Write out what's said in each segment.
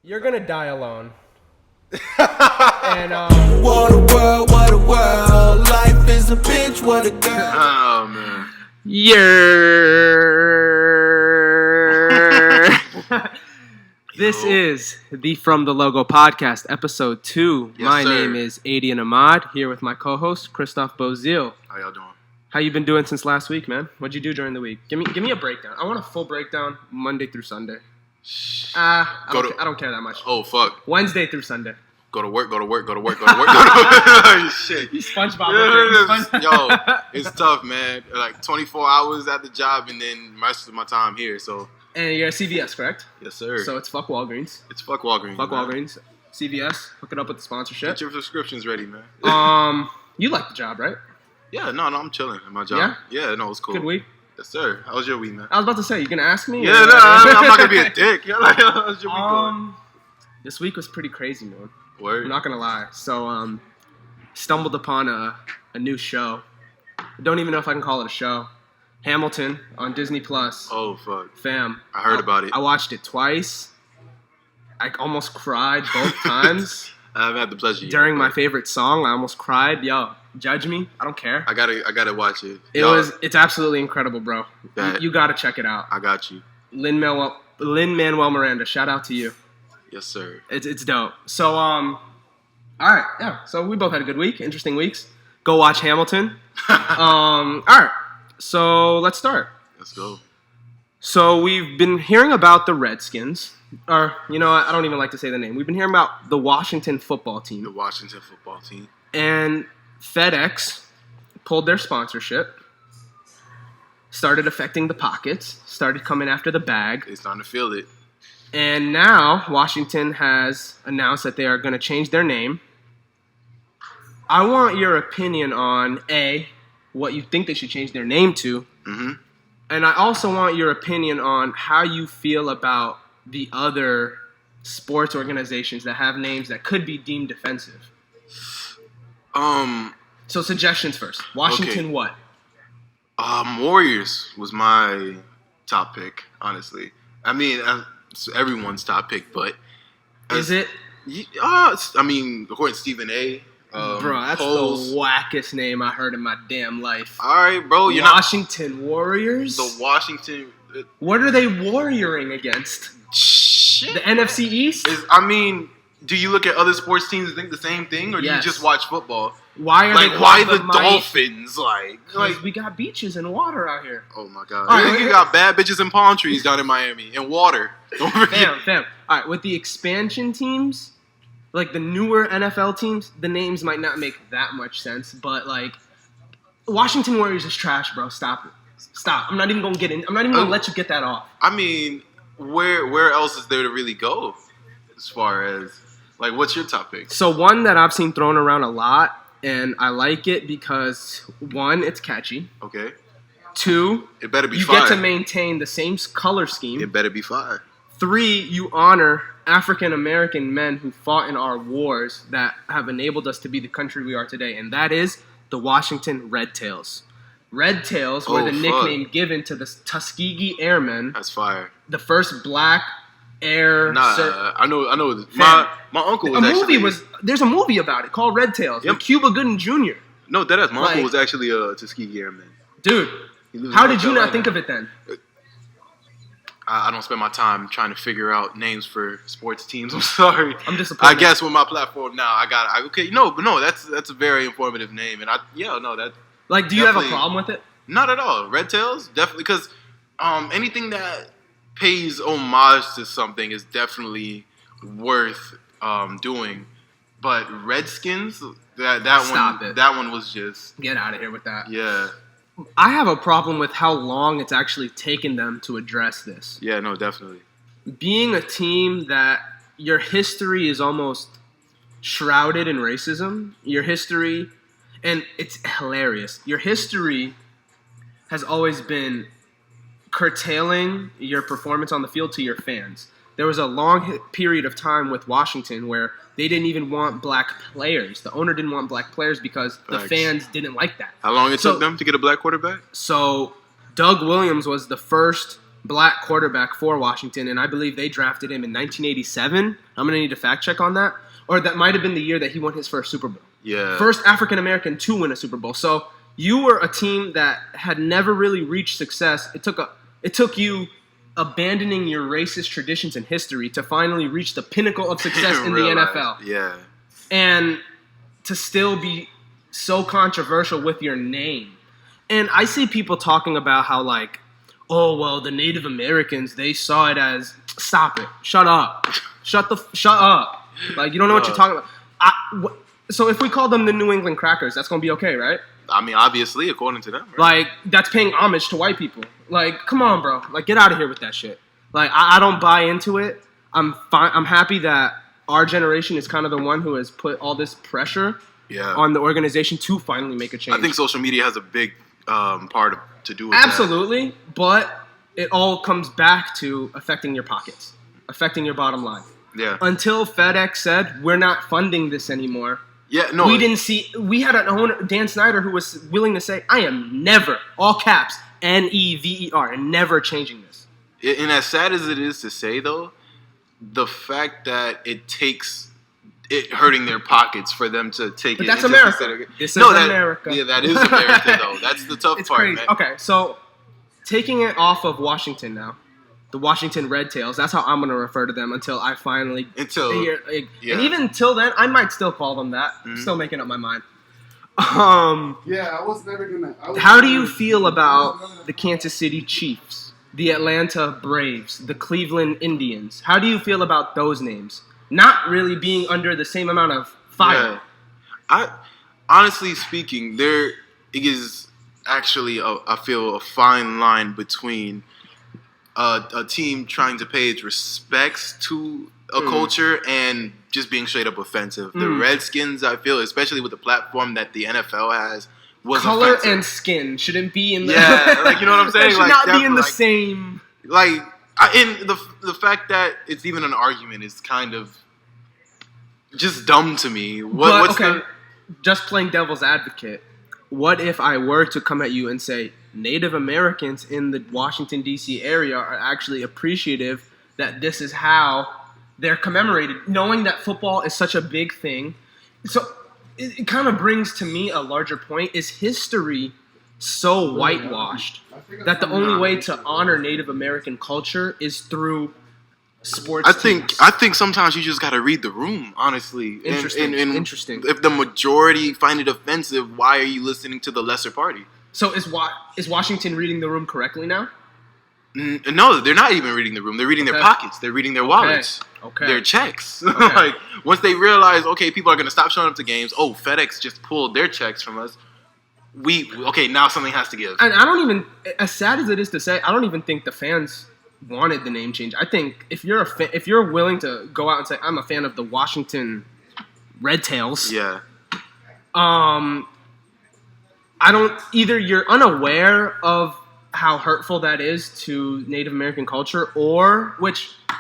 You're gonna die alone. What a world, life is a bitch, what a girl. Oh, man. This is the From the Logo podcast, episode 2. Yes, My sir. name is Adian Ahmad, here with my co-host, Christoph Bozil. How y'all doing? How you been doing since last week, man? What'd you do during the week? Give me a breakdown. I want a full breakdown, Monday through Sunday. I don't care that much. Oh, fuck. Wednesday through Sunday. Go to work. Shit. You SpongeBob. Yo, it's tough, man. Like 24 hours at the job and then the rest of my time here, so. And you're at CVS, correct? Yes, sir. So it's fuck Walgreens. It's fuck Walgreens. Fuck man. Walgreens. CVS, hook it up with the sponsorship. Get your prescriptions ready, man. You like the job, right? Yeah, no, I'm chilling at my job. Yeah, no, it's cool. Good week. Yes, sir. How was your week, man? I was about to say, you gonna ask me? Yeah, no, I'm not gonna be a dick. Yeah, like, how's your week going? This week was pretty crazy, man. Word. I'm not gonna lie. So, stumbled upon a new show. I don't even know if I can call it a show. Hamilton on Disney Plus. Oh, fuck. Fam. I heard about it. I watched it twice. I almost cried both times. I haven't had the pleasure yet, During my but favorite song, I almost cried. Yo, judge me. I don't care. I gotta watch it. It's absolutely incredible, bro. Bet. You gotta check it out. I got you. Lin-Manuel Miranda, shout out to you. Yes, sir. It's dope. So, all right, yeah. So we both had a good week, interesting weeks. Go watch Hamilton. All right. So let's start. Let's go. So we've been hearing about the Redskins, or you know, I don't even like to say the name. We've been hearing about the Washington football The team, Washington football team. and FedEx pulled their sponsorship. Started affecting the pockets. Started coming after the bag. It's starting to feel it. And now Washington has announced that they are going to change their name. I want your opinion on, A, what you think they should change their name to. Mm-hmm. And I also want your opinion on how you feel about the other sports organizations that have names that could be deemed offensive. So suggestions first. Washington Okay. what? Warriors was my top pick, honestly. I mean, it's everyone's top pick, but Is it? I mean, according to Stephen A. Bro, that's polls. the wackest name I heard in my damn life. All right, bro. You're not Washington Warriors? the Washington. What are they warrioring against? Shit. The NFC East? I mean, do you look at other sports teams and think the same thing, or do Yes. you just watch football? Why are Like, they why called the Mighty? Dolphins? Like, Because we got beaches and water out here. oh my god, All right, you got bad bitches and palm trees down in Miami and water. Don't forget. Fam. All right, with the expansion teams, like the newer NFL teams, the names might not make that much sense, but like Washington Warriors is trash, bro. Stop it. Stop. I'm not even gonna get in. I'm not even gonna let you get that off. I mean, where else is there to really go? As far as like, what's your top pick? So one that I've seen thrown around a lot, and I like it because one, it's catchy. Okay, Two, it better be you fire. get to maintain the same color scheme. It better be fire. 3, you honor African American men who fought in our wars that have enabled us to be the country we are today, and that is the Washington Red Tails. Red Tails were Oh, the fuck. nickname given to the Tuskegee Airmen, That's fire. the first black air. Nah, I know. Fam. My uncle was There's a movie about it called Red Tails Yep. with Cuba Gooding Jr. No, deadass. My Like- uncle was actually a Tuskegee Airman. Dude, He lives in how North did you not Carolina. think of it then? I don't spend my time trying to figure out names for sports teams. I'm sorry. I'm disappointed. I guess with my platform now, that's a very informative name, and that Like, do you have a definitely- problem with it? not at all. Red Tails definitely, because anything that pays homage to something is definitely worth doing. But Redskins, Stop it. that one was just Get out of here with that. yeah. I have a problem with how long it's actually taken them to address this. Yeah, no, definitely. Being a team that your history is almost shrouded in racism, your history, and it's hilarious, your history has always been curtailing your performance on the field to your fans. There was a long period of time with Washington where they didn't even want black players. The owner didn't want black players because the Facts. fans didn't like that. How long it So- took them to get a black quarterback? So Doug Williams was the first black quarterback for Washington, and I believe they drafted him in 1987. I'm going to need a fact check on that. Or that might have been the year that he won his first Super Bowl. Yeah. First African-American to win a Super Bowl. So you were a team that had never really reached success. It took you abandoning your racist traditions and history to finally reach the pinnacle of success in the NFL. Yeah. And to still be so controversial with your name. And I see people talking about how, like, oh, well, the Native Americans, they saw it as, stop it, shut up. Shut up. Like, you don't know what you're talking about. So if we call them the New England Crackers, that's going to be okay, right? I mean, obviously, according to them. Right? Like, that's paying homage to white people. Like, come on, bro. Like, get out of here with that shit. Like, I don't buy into it. I'm happy that our generation is kind of the one who has put all this pressure on the organization to finally make a change. I think social media has a big part to do with Absolutely, but it all comes back to affecting your pockets, affecting your bottom line. Yeah. Until FedEx said, we're not funding this anymore. Yeah, no. We had an owner, Dan Snyder, who was willing to say, I am never, all caps, NEVER, and never changing this. And as sad as it is to say, though, the fact that it takes it hurting their pockets for them to take but it. That's America. This is America. Yeah, that is America, though. That's the tough it's part, crazy. man. Okay, so taking it off of Washington now, the Washington Red Tails, that's how I'm going to refer to them until I finally... And even until then, I might still call them that. I'm still making up my mind. I was never going to... How do you feel about the Kansas City Chiefs, the Atlanta Braves, the Cleveland Indians? How do you feel about those names? Not really being under the same amount of fire. Yeah. Honestly speaking, there is actually, I feel, a fine line between a team trying to pay its respects to a culture and just being straight up offensive. The Redskins, I feel, especially with the platform that the NFL has, was color offensive. and skin shouldn't be in the... Yeah, like, you know what I'm saying? They should not be in the same... Like, and the fact that it's even an argument is kind of just dumb to me. Just playing devil's advocate, what if I were to come at you and say Native Americans in the Washington, D.C. area are actually appreciative that this is how they're commemorated, knowing that football is such a big thing? So it kind of brings to me a larger point. Is history so whitewashed that the only way to honor Native American culture is through sports teams? I think sometimes you just got to read the room, honestly. Interesting. And Interesting. If the majority find it offensive, why are you listening to the lesser party? So is Washington reading the room correctly now? No, they're not even reading the room. They're reading their pockets. They're reading their wallets. Their checks. Like, once they realize, okay, people are going to stop showing up to games. Oh, FedEx just pulled their checks from us. Now something has to give. And I don't even, as sad as it is to say, I don't even think the fans wanted the name change. I think if you're willing to go out and say, I'm a fan of the Washington Red Tails. Yeah. Either you're unaware of how hurtful that is to Native American culture, or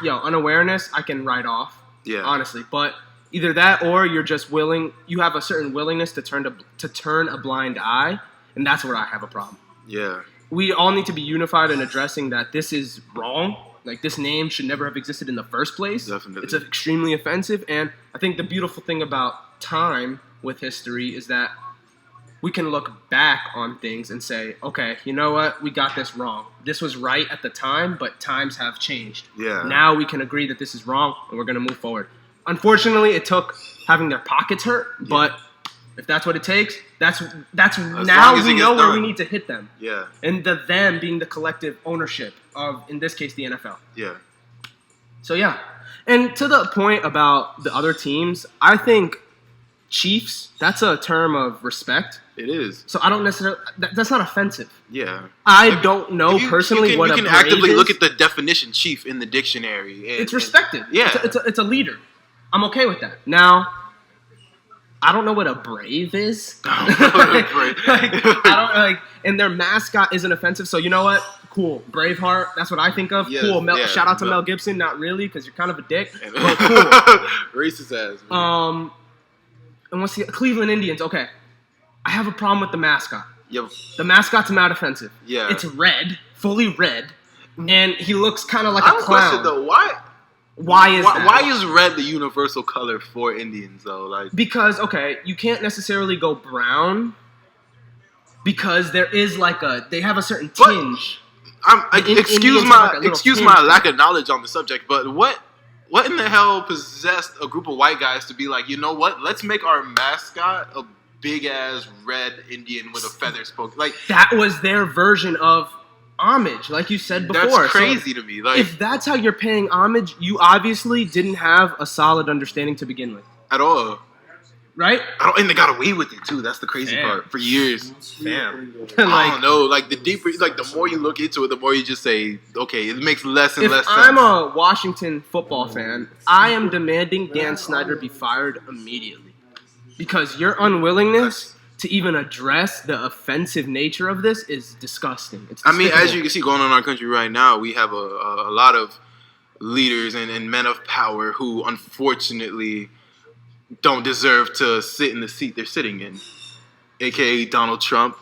unawareness I can write off. Yeah. Honestly, but either that or you're just you have a certain willingness to turn a blind eye, and that's where I have a problem. Yeah. We all need to be unified in addressing that this is wrong. Like, this name should never have existed in the first place. Definitely. It's extremely offensive, and I think the beautiful thing about time with history is that we can look back on things and say, okay, you know what? We got this wrong. This was right at the time, but times have changed. Yeah. Now we can agree that this is wrong, and we're going to move forward. Unfortunately, it took having their pockets hurt, but if that's what it takes, that's now we know where we need to hit them. Yeah. And the them being the collective ownership of, in this case, the NFL. Yeah. So, yeah. And to the point about the other teams, I think Chiefs, that's a term of respect. It is. So I don't necessarily, that's not offensive. Yeah. I don't know personally what a You can brave actively is. look at the definition chief in the dictionary. It's respected. Yeah. It's a leader. I'm okay with that. Now, I don't know what a brave is. And their mascot isn't offensive. So you know what? Cool. Braveheart. That's what I think of. Yeah, cool. yeah, Shout out to Mel Gibson. Not really, because you're kind of a dick. But cool. Racist ass. Man. And what's the Cleveland Indians? Okay. I have a problem with the mascot. Yep. The mascot's not offensive. Yeah. It's red, fully red, and he looks kind of like I a have a question clown. though. Why is that? Why is red the universal color for Indians though? Like, Because you can't necessarily go brown because there is they have a certain tinge. Excuse Indians have, like, a little excuse tinge my to lack of knowledge on the subject, but what in the hell possessed a group of white guys to be like, you know what? Let's make our mascot a big ass red Indian with a feather spoke. Like, that was their version of homage, like you said before. that's crazy to me. Like, if that's how you're paying homage, you obviously didn't have a solid understanding to begin with, at all. right? And they got away with it too. That's the crazy part. For years. Damn. I don't know. Like, the more you look into it, the more you just say, okay, it makes less and less sense. I'm a Washington football fan, I am demanding Dan Snyder be fired immediately. Because your unwillingness to even address the offensive nature of this is disgusting. It's despicable. as you can see going on in our country right now, we have a lot of leaders and men of power who unfortunately don't deserve to sit in the seat they're sitting in, aka Donald Trump.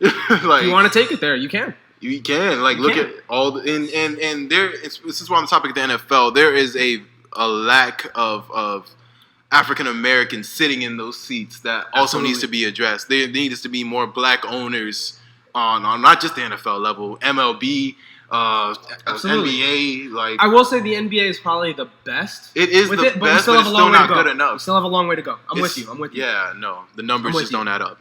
Like, if you want to take it there, you can. You can. Like, look at all the and there. This is why on the topic of the NFL. There is a lack of African Americans sitting in those seats that also needs to be addressed. There needs to be more black owners on not just the NFL level, MLB, NBA. Like, I will say the NBA is probably the best. It is the best, but it's still not good enough. We still have a long way to go. I'm with you. Yeah, no, the numbers just don't add up.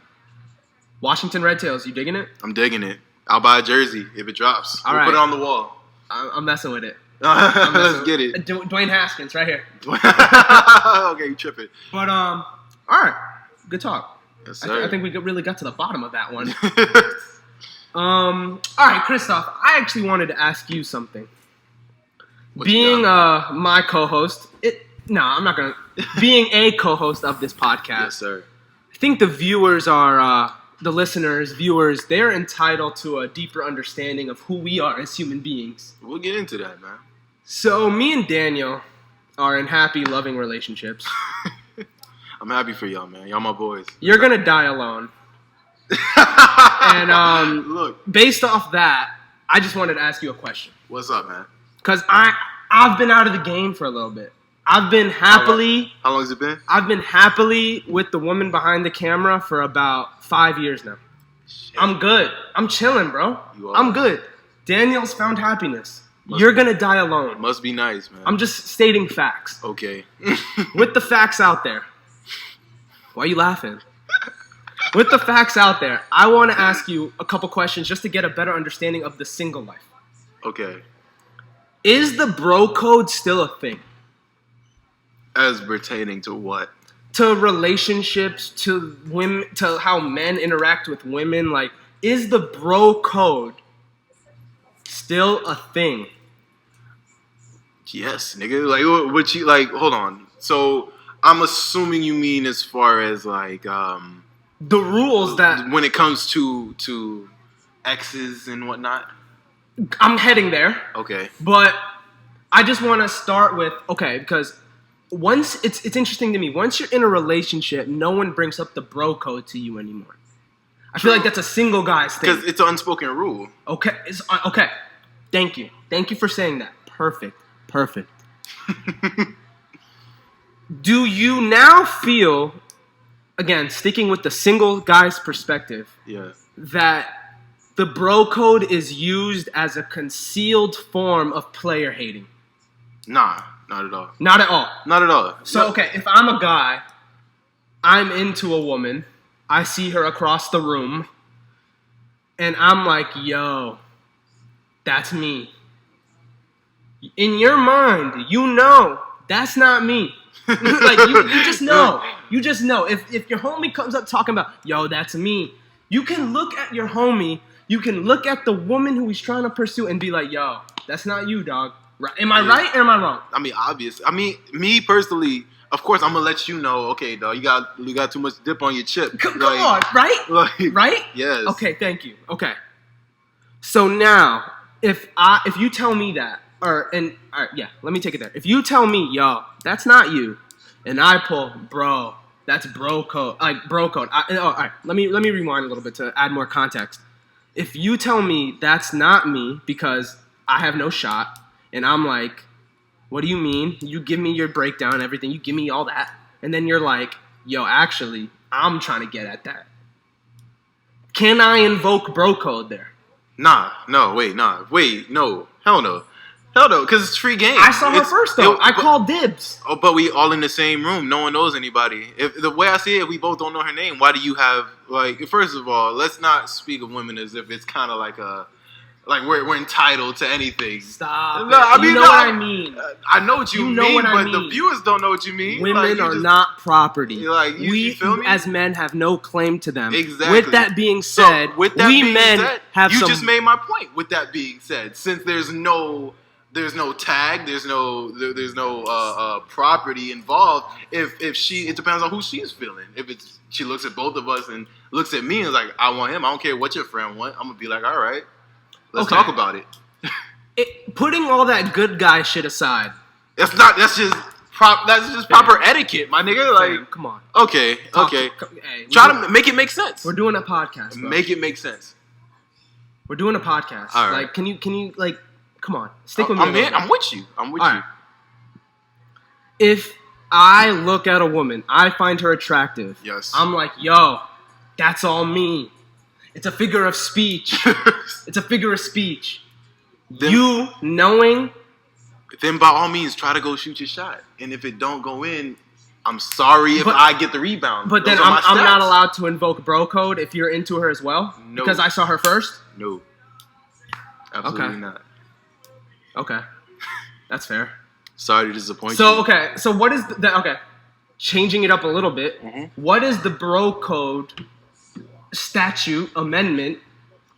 Washington Red Tails, you digging it? I'm digging it. I'll buy a jersey if it drops. All we'll right. put it on the wall. I'm messing with it. Let's get it. Dwayne Haskins, right here. Okay, you tripping. But all right, good talk. Yes, sir. I think we really got to the bottom of that one. All right, Christoph, I actually wanted to ask you something. Being my co-host, I'm not gonna. Being a co-host of this podcast, yes, sir. I think the viewers are. The listeners, viewers, they're entitled to a deeper understanding of who we are as human beings. We'll get into that, man. So me and Daniel are in happy, loving relationships. I'm happy for y'all, man. Y'all my boys. You're gonna die alone. And look, based off that, I just wanted to ask you a question. What's up, man? Because I've been out of the game for a little bit. I've been happily. How long has it been? I've been happily with the woman behind the camera for about 5 years now. Shit. I'm good. I'm chilling, bro. I'm good. Daniel's found happiness. You're gonna die alone. Must be nice, man. I'm just stating facts. Okay. With the facts out there. Why are you laughing? With the facts out there, I want to ask you a couple questions just to get a better understanding of the single life. Okay. Is the bro code still a thing? As pertaining to what? To relationships, to women, to how men interact with women. Like, is the bro code still a thing? Yes, nigga. Like, what you like? Hold on. So I'm assuming you mean as far as like the rules that when it comes to exes and whatnot. I'm heading there. Okay. But I just want to start with because once it's interesting to me. Once you're in a relationship, no one brings up the bro code to you anymore. I feel like that's a single guy's thing. Because it's an unspoken rule. Okay. Okay. Thank you. Thank you for saying that. Perfect. Do you now feel, again, sticking with the single guy's perspective, that the bro code is used as a concealed form of player hating? Nah, not at all. Not at all. Not at all. So, if I'm a guy, I'm into a woman, I see her across the room, and I'm like, yo, that's me. In your mind, you know that's not me. Like, you just know. You just know. If your homie comes up talking about, yo, that's me, you can look at your homie, you can look at the woman who he's trying to pursue and be like, yo, that's not you, dog. Right? Am I right or am I wrong? I mean, obvious. I mean, me personally, of course, I'm gonna let you know. Okay, dog, you got too much dip on your chip. Come on, right? Right? Yes. Okay, thank you. Okay. So now, if you tell me that, all right, yeah, let me take it there. If you tell me, yo, that's not you, and I pull, bro, that's bro code, like bro code. All right, let me rewind a little bit to add more context. If you tell me that's not me because I have no shot. And I'm like, what do you mean? You give me your breakdown, everything. You give me all that. And then you're like, yo, actually, I'm trying to get at that. Can I invoke bro code there? No. Hell no. Because it's free game. I saw her first, though. I called dibs. Oh, but we all in the same room. No one knows anybody. If the way I see it, we both don't know her name. Why do you have, like, first of all, let's not speak of women as if it's kind of like we're entitled to anything. Stop. No, I mean, what I mean. I know what you mean, what I but the viewers don't know what you mean. Women are not property. You feel me? As men have no claim to them. Exactly. With that being said, just made my point. With that being said, since there's no tag, there's no property involved. It depends on who she's feeling. If she looks at both of us and looks at me and is like, I want him. I don't care what your friend want. I'm gonna be like, all right, let's talk about it. Putting all that good guy shit aside, that's just proper etiquette, my nigga. Like, come on. Okay. Hey, Try to make it make sense. We're doing a podcast, bro. Make it make sense. We're doing a podcast. All right. Like, can you like, come on, stick with me. I'm with you. Right. If I look at a woman, I find her attractive. Yes. I'm like, yo, that's all me. It's a figure of speech. It's a figure of speech. Then, you knowing. Then by all means, try to go shoot your shot. And if it don't go in, I'm sorry if I get the rebound. But then I'm not allowed to invoke bro code if you're into her as well? No. Because I saw her first? No. Absolutely not. Okay. That's fair. Sorry to disappoint you. Okay. So what is okay. Changing it up a little bit. Mm-hmm. What is the bro code statute amendment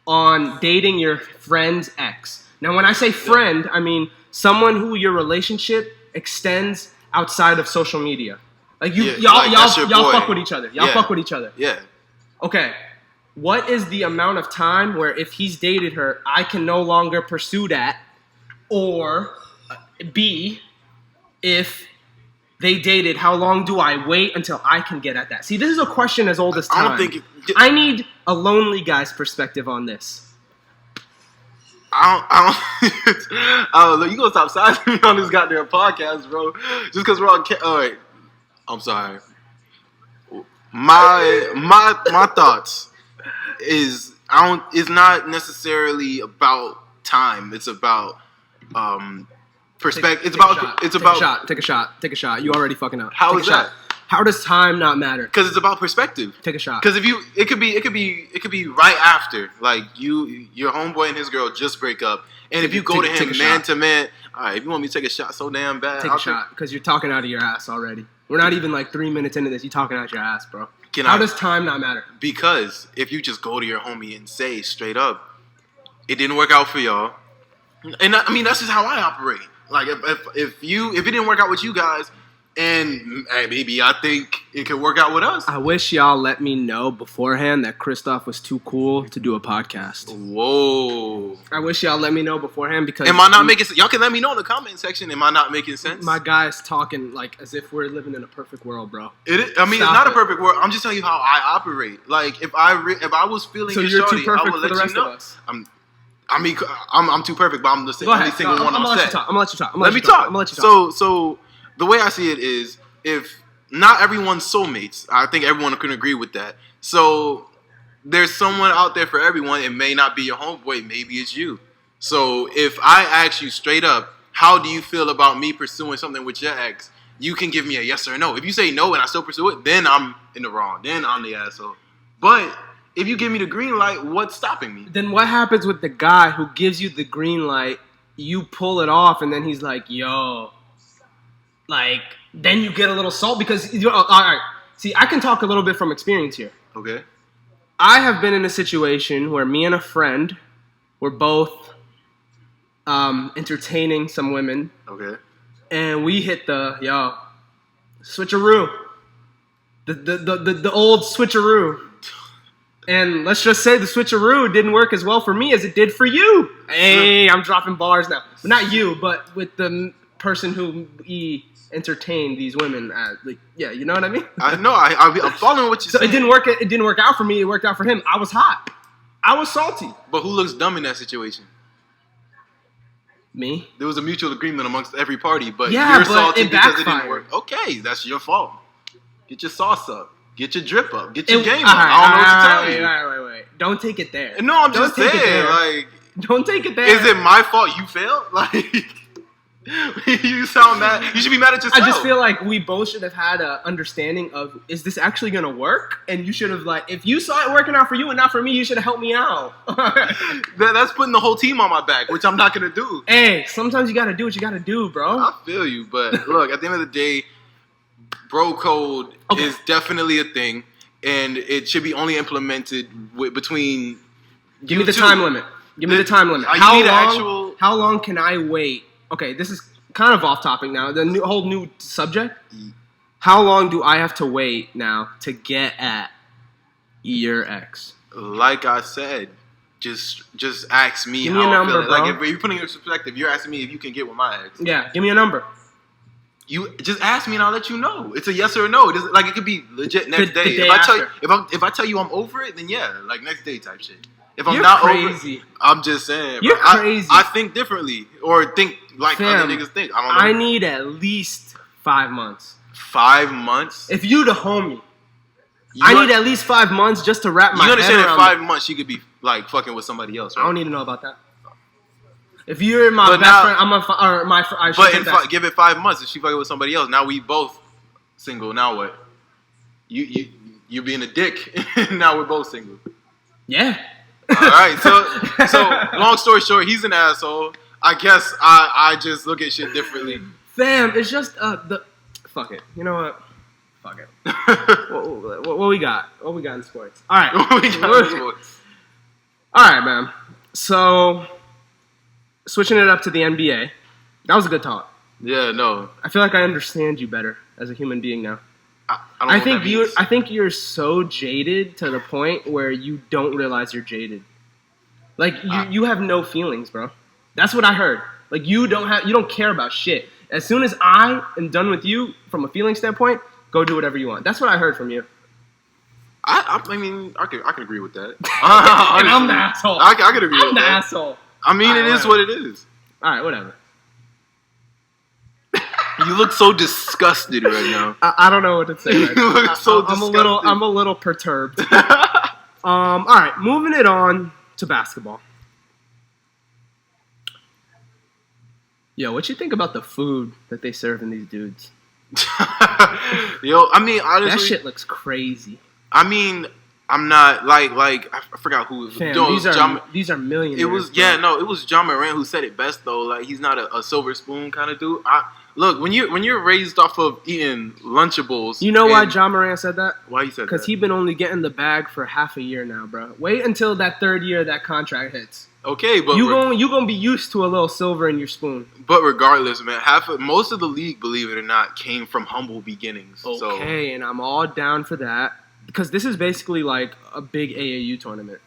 on dating your friend's ex? Now, when I say friend, I mean someone who your relationship extends outside of social media. Like y'all fuck with each other. Y'all fuck with each other. Yeah. Okay. What is the amount of time where if he's dated her, I can no longer pursue that? Or B, if they dated, how long do I wait until I can get at that? See, this is a question as old as time. I need a lonely guy's perspective on this. I don't know. You gonna stop sizing me on this goddamn podcast, bro? Just because we're on. All right. I'm sorry. My thoughts is it's not necessarily about time. It's about perspective. Take a shot. You already fucking up. How is that? How does time not matter? Because it's about perspective. Take a shot. Because it could be right after, like your homeboy and his girl just break up, and if you go to him man to man, all right, if you want me to take a shot so damn bad, take a shot because you're talking out of your ass already. We're not even like 3 minutes into this. You talking out your ass, bro. How does time not matter? Because if you just go to your homie and say straight up, it didn't work out for y'all, and I mean that's just how I operate. Like if it didn't work out with you guys. And maybe I think it could work out with us. I wish y'all let me know beforehand that Christoph was too cool to do a podcast. Whoa. I wish y'all let me know beforehand because... Am I not making sense? Y'all can let me know in the comment section. Am I not making sense? My guy's talking like as if we're living in a perfect world, bro. It's not a perfect world. I'm just telling you how I operate. Like, if I was feeling so you're too perfect for the rest of us. I'm too perfect, but I'm the only single one on set. I'm gonna let you talk. Let me talk. So the way I see it is, if not everyone's soulmates, I think everyone can agree with that. So there's someone out there for everyone. It may not be your homeboy, maybe it's you. So if I ask you straight up, how do you feel about me pursuing something with your ex? You can give me a yes or a no. If you say no and I still pursue it, then I'm in the wrong. Then I'm the asshole. But if you give me the green light, what's stopping me? Then what happens with the guy who gives you the green light, you pull it off, and then he's like, yo... Like, then you get a little salt because, all right. See, I can talk a little bit from experience here. Okay. I have been in a situation where me and a friend were both entertaining some women. Okay. And we hit the switcheroo. The old switcheroo. And let's just say the switcheroo didn't work as well for me as it did for you. Hey, I'm dropping bars now. But not you, but with the person who entertained these women. You know what I mean? I know. I'm following what you're saying. So it didn't work out for me. It worked out for him. I was hot. I was salty. But who looks dumb in that situation? Me? There was a mutual agreement amongst every party, but Yeah, you're but salty it because it didn't backfired. work. Okay, that's your fault. Get your sauce up. Get your drip up. Get your game up. Alright, I don't know what to tell you. Wait. Don't take it there. No, I'm Don't just take it saying, there. like, Don't take it there. is it my fault you failed? Like, you sound mad. You should be mad at yourself. I just feel like we both should have had an understanding of, is this actually going to work? And you should have, like, if you saw it working out for you and not for me, you should have helped me out. That's putting the whole team on my back, which I'm not going to do. Hey, sometimes you got to do what you got to do, bro. I feel you, but look, at the end of the day, bro code is definitely a thing, and it should be only implemented between. Give me the two. time limit. Give me the time limit. You need an actual. How long can I wait? Okay, this is kind of off topic now. The whole new subject. How long do I have to wait now to get at your ex? Like I said, just ask me. Give me how a I'm number, feeling. bro. Like if you're putting it in perspective, you're asking me if you can get with my ex. Yeah, give me a number. You just ask me and I'll let you know. It's a yes or a no. It doesn't, like it could be legit next The day. day If I tell you, after. if I tell you I'm over it, then yeah, like next day type shit. If I'm You're not crazy. over it, I'm just saying. You're bro. crazy. I think differently or think like Fam, other niggas think. I don't know. I need at least 5 months. 5 months. If you the homie, You I un- need at least 5 months just to wrap my You understand head that around 5 months she could be like fucking with somebody else, I right? don't need to know about that. If you're my But best now- friend, I'm or my. I should But say that. give it 5 months. If she fucking with somebody else, now we both single. Now what? You being a dick. Now we're both single. Yeah. All right. So long story short, he's an asshole. I guess I just look at shit differently. Fam, it's just fuck it. You know what? Fuck it. What we got? What we got in sports? All right. All right, man. So switching it up to the NBA. That was a good talk. Yeah. No. I feel like I understand you better as a human being now. I don't know what that means. I think you're so jaded to the point where you don't realize you're jaded. Like you have no feelings, bro. That's what I heard. Like you don't care about shit. As soon as I am done with you from a feeling standpoint, go do whatever you want. That's what I heard from you. I mean, I can agree with that. And I'm the asshole. I can agree with I'm the that. asshole. I mean, All it right, is what it is. All right, whatever. You look so disgusted right now. I don't know what to say. Right You now. look so I'm a little perturbed. All right, moving it on to basketball. Yo, what you think about the food that they serve in these dudes? Yo, I mean, honestly, That shit looks crazy. I mean, I'm not like I forgot who it was. Fam, Yo, these are millionaires. it was bro. it was John Morant who said it best though. Like he's not a silver spoon kind of dude. Look, when you're raised off of eating Lunchables, You know why John Moran said that? Why you said that? Because he's been only getting the bag for half a year now, bro. Wait until that third year that contract hits. Okay, but You gonna be used to a little silver in your spoon. but regardless, man, most of the league, believe it or not, came from humble beginnings. So Okay, and I'm all down for that because this is basically like a big AAU tournament.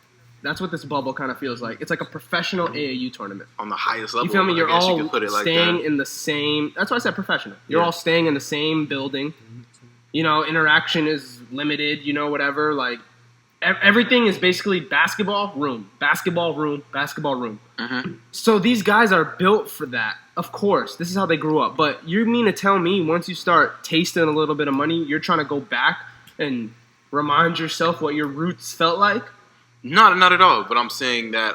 That's what this bubble kind of feels like. It's like a professional AAU tournament. on the highest level, You feel me? You're I guess all you could put it like staying that. in the same. That's why I said professional. You're Yeah. all staying in the same building. You know, interaction is limited. You know, whatever. Like everything is basically basketball room, basketball room, basketball room. Mm-hmm. So these guys are built for that. Of course, this is how they grew up. But you mean to tell me once you start tasting a little bit of money, you're trying to go back and remind yourself what your roots felt like? Not at all. But I'm saying that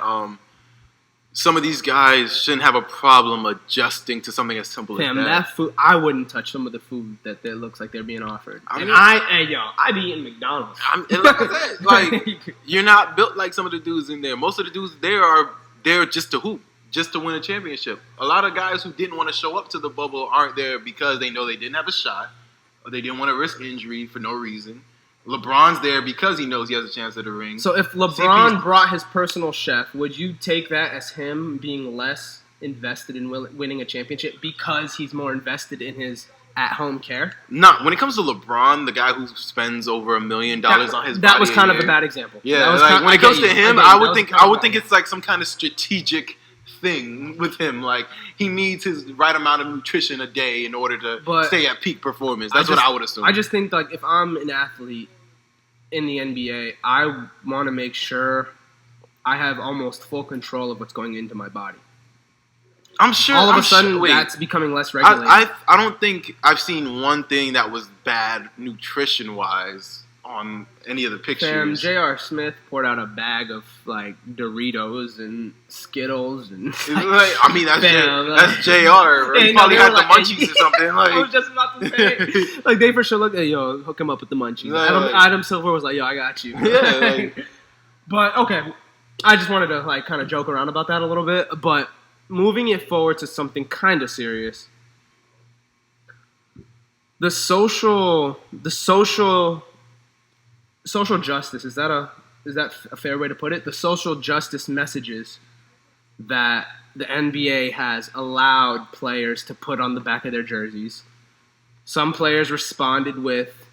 some of these guys shouldn't have a problem adjusting to something as simple Fam, as that food, I wouldn't touch some of the food that looks like they're being offered. I And mean- I be eating McDonald's. And like I said, like you're not built like some of the dudes in there. Most of the dudes there are there just to hoop, just to win a championship. A lot of guys who didn't want to show up to the bubble aren't there because they know they didn't have a shot or they didn't want to risk injury for no reason. LeBron's there because he knows he has a chance at the ring. So if LeBron CP's brought his personal chef, would you take that as him being less invested in winning a championship because he's more invested in his at-home care? Not when it comes to LeBron, the guy who spends over $1 million on his that body was kind of a a year. bad example. Yeah, That was like kind- when I it comes get to you. him, I get you. I That would was think kind of bad. it's like some kind of strategic thing with him. Like he needs his right amount of nutrition a day in order to But stay at peak performance. That's what I would assume. I just think like if I'm an athlete in the NBA, I want to make sure I have almost full control of what's going into my body. I'm sure. All of I'm a sudden, sure, wait, that's becoming less regulated. I don't think I've seen one thing that was bad nutrition wise on any of the pictures. J.R. Smith poured out a bag of like Doritos and Skittles and I mean that's Fam, that's JR. He probably had the munchies or something. Like, I was just about to say, like they for sure looked at yo, hook him up with the munchies. Adam Silver was like, yo, I got you. Yeah. But okay, I just wanted to like kind of joke around about that a little bit. But moving it forward to something kind of serious, the social justice, is that a fair way to put it? The social justice messages that the NBA has allowed players to put on the back of their jerseys. Some players responded with,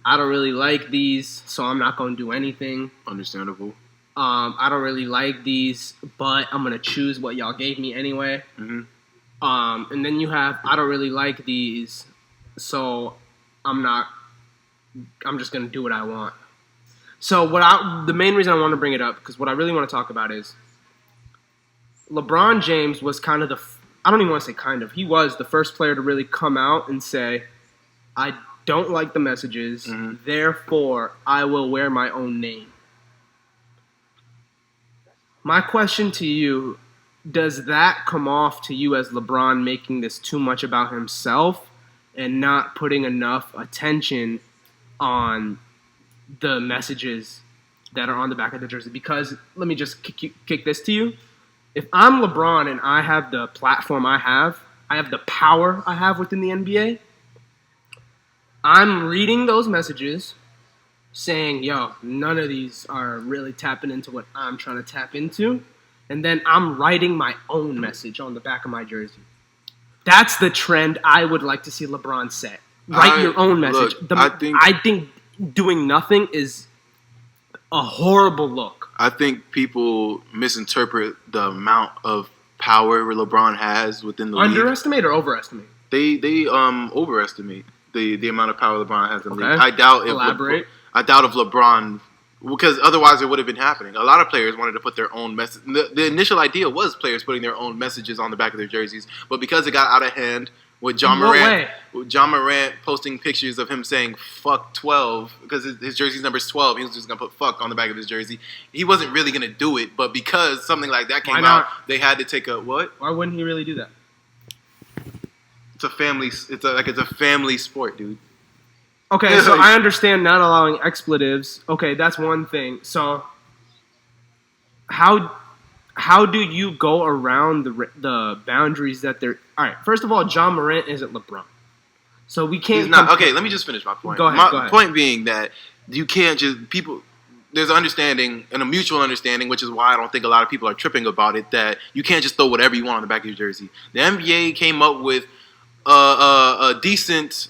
I don't really like these, so I'm not going to do anything. Understandable. I don't really like these, but I'm going to choose what y'all gave me anyway. Mm-hmm. And then you have, I don't really like these, so I'm just going to do what I want. So the main reason I want to bring it up, because what I really want to talk about is LeBron James was kind of I don't even want to say kind of, he was the first player to really come out and say, I don't like the messages, therefore I will wear my own name. My question to you, does that come off to you as LeBron making this too much about himself and not putting enough attention on the messages that are on the back of the jersey? Because let me just kick this to you. If I'm LeBron and I have the platform I have the power I have within the NBA, I'm reading those messages saying, yo, none of these are really tapping into what I'm trying to tap into. And then I'm writing my own message on the back of my jersey. That's the trend I would like to see LeBron set. Write your own message. Look, I think doing nothing is a horrible look. I think people misinterpret the amount of power LeBron has within the league. Underestimate or overestimate? They overestimate the amount of power LeBron has in the league. Elaborate. I doubt if LeBron, because otherwise it would have been happening. A lot of players wanted to put their own message. The initial idea was players putting their own messages on the back of their jerseys, but because it got out of hand with John Morant posting pictures of him saying "fuck 12" because his jersey's number is 12, he was just gonna put "fuck" on the back of his jersey. He wasn't really gonna do it, but because something like that came out, they had to take a what? Why wouldn't he really do that? It's a family. It's a family sport, dude. Okay, so I understand not allowing expletives. Okay, that's one thing. So how do you go around the boundaries that they're... All right, first of all, John Morant isn't LeBron. So we can't... He's not. Okay, let me just finish my point. Go ahead. My point being that you can't just... There's an understanding and a mutual understanding, which is why I don't think a lot of people are tripping about it, that you can't just throw whatever you want on the back of your jersey. The NBA came up with a decent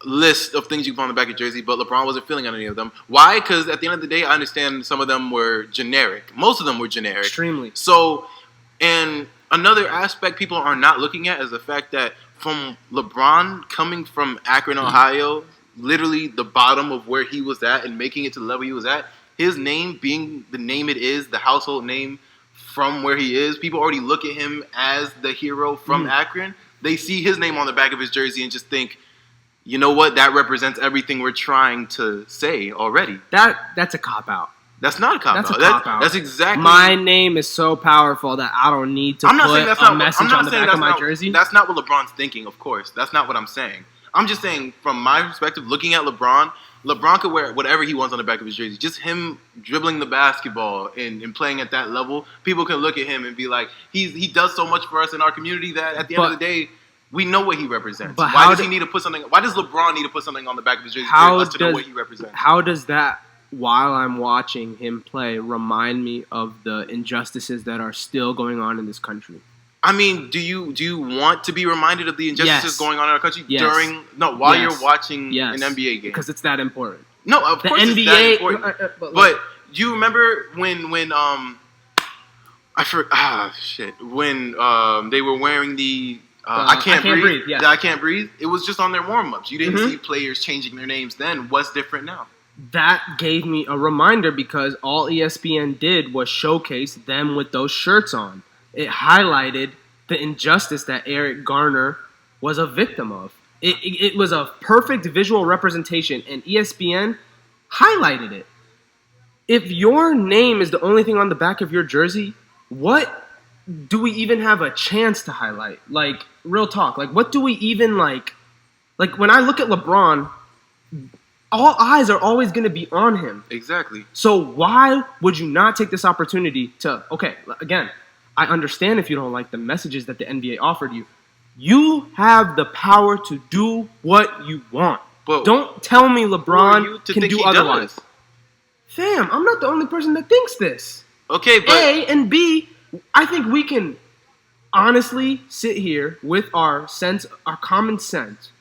list of things you can put on the back of your jersey, but LeBron wasn't feeling on any of them. Why? Because at the end of the day, I understand some of them were generic. Most of them were generic. Extremely. So, and another aspect people are not looking at is the fact that from LeBron coming from Akron, Ohio, literally the bottom of where he was at and making it to the level he was at, his name being the name it is, the household name from where he is, people already look at him as the hero from Akron. They see his name on the back of his jersey and just think, you know what? That represents everything we're trying to say already. That's a cop-out. That's not a cop-out. That's a cop-out. That's exactly... My name is so powerful that I don't need to put a message on the back of my jersey. That's not what LeBron's thinking, of course. That's not what I'm saying. I'm just saying, from my perspective, looking at LeBron could wear whatever he wants on the back of his jersey. Just him dribbling the basketball and playing at that level, people can look at him and be like, he does so much for us in our community that at the end of the day, we know what he represents. But why does he need to put something? Why does LeBron need to put something on the back of his jersey for us to know what he represents? How does that, while I'm watching him play, remind me of the injustices that are still going on in this country? I mean, do you want to be reminded of the injustices going on in our country while you're watching an NBA game? Because it's that important. No, of course NBA, it's that important. But do you remember when I forgot when they were wearing the I can't breathe. Yeah. I can't breathe. It was just on their warm-ups. You didn't see players changing their names then. What's different now? That gave me a reminder because all ESPN did was showcase them with those shirts on. It highlighted the injustice that Eric Garner was a victim of. It was a perfect visual representation, and ESPN highlighted it. If your name is the only thing on the back of your jersey, what do we even have a chance to highlight? Like, real talk. Like, what do we even like? Like, when I look at LeBron, all eyes are always going to be on him. Exactly. So why would you not take this opportunity to, okay, again, I understand if you don't like the messages that the NBA offered you. You have the power to do what you want. But don't tell me LeBron can do otherwise. Does? Fam, I'm not the only person that thinks this. Okay, but A, and B, I think we can honestly sit here with our common sense.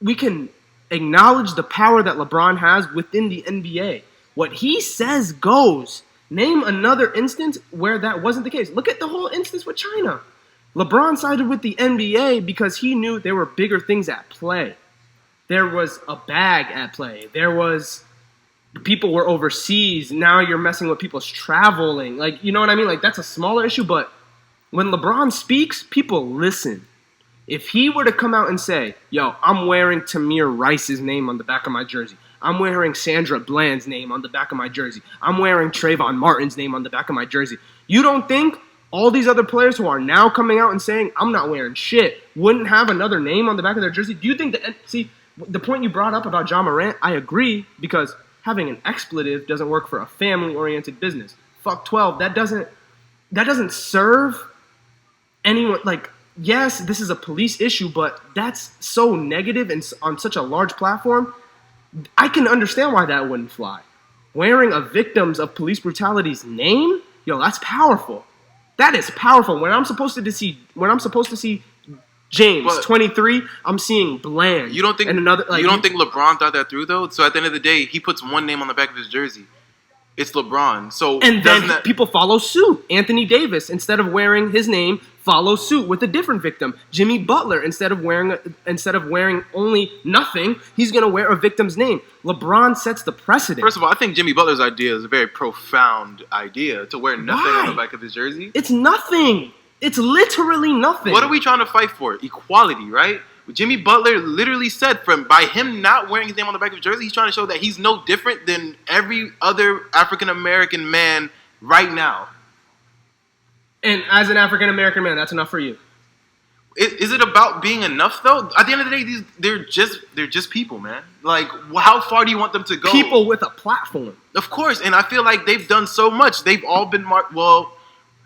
We can acknowledge the power that LeBron has within the NBA. What he says goes. Name another instance where that wasn't the case. Look at the whole instance with China. LeBron sided with the NBA because he knew there were bigger things at play. There was a bag at play. There was people were overseas. Now you're messing with people's traveling. Like, you know what I mean? Like, that's a smaller issue, but when LeBron speaks, people listen. If he were to come out and say, yo, I'm wearing Tamir Rice's name on the back of my jersey. I'm wearing Sandra Bland's name on the back of my jersey. I'm wearing Trayvon Martin's name on the back of my jersey. You don't think all these other players who are now coming out and saying, I'm not wearing shit, wouldn't have another name on the back of their jersey? Do you think that, see, the point you brought up about John Morant, I agree, because having an expletive doesn't work for a family-oriented business. Fuck 12. That doesn't serve anyone. Like, yes, this is a police issue, but that's so negative and on such a large platform. I can understand why that wouldn't fly. Wearing a victims of police brutality's name, yo, that's powerful. That is powerful. When I'm supposed to see James, but 23, I'm seeing Bland. You don't think LeBron thought that through though? So at the end of the day, he puts one name on the back of his jersey. It's LeBron. So and then people follow suit. Anthony Davis, instead of wearing his name, follows suit with a different victim. Jimmy Butler, instead of wearing only nothing, he's gonna wear a victim's name. LeBron sets the precedent. First of all, I think Jimmy Butler's idea is a very profound idea to wear nothing on the back of his jersey. It's nothing. It's literally nothing. What are we trying to fight for? Equality, right? Jimmy Butler literally said by him not wearing his name on the back of his jersey, he's trying to show that he's no different than every other African-American man right now. And as an African-American man, that's enough for you? Is it about being enough, though? At the end of the day, they're just people, man. Like, how far do you want them to go? People with a platform. Of course, and I feel like they've done so much. They've all been marked. Well,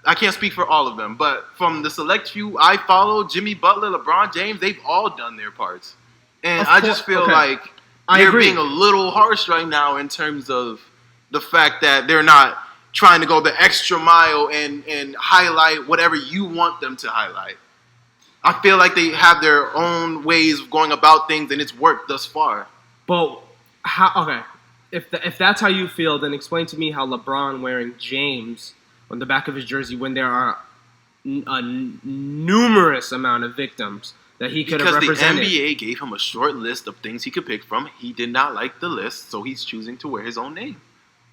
I can't speak for all of them, but from the select few I follow, Jimmy Butler, LeBron James, they've all done their parts. And I just feel like they're being a little harsh right now in terms of the fact that they're not trying to go the extra mile and highlight whatever you want them to highlight. I feel like they have their own ways of going about things, and it's worked thus far. But if that's how you feel, then explain to me how LeBron wearing James on the back of his jersey when there are a numerous amount of victims that he could have represented. Because the NBA gave him a short list of things he could pick from. He did not like the list, so he's choosing to wear his own name.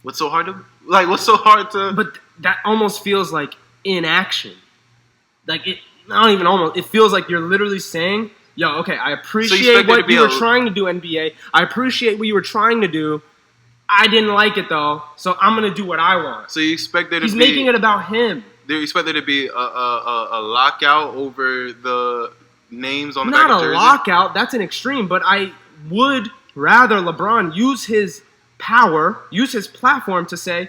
What's so hard to... But that almost feels like inaction. Like, it feels like you're literally saying, yo, okay, I appreciate what you were trying to do, NBA. I appreciate what you were trying to do. I didn't like it, though, so I'm going to do what I want. So you expect there to He's making it about him. You expect there to be a lockout over the names on the back of the jersey? Not a lockout. That's an extreme. But I would rather LeBron use his power, use his platform to say,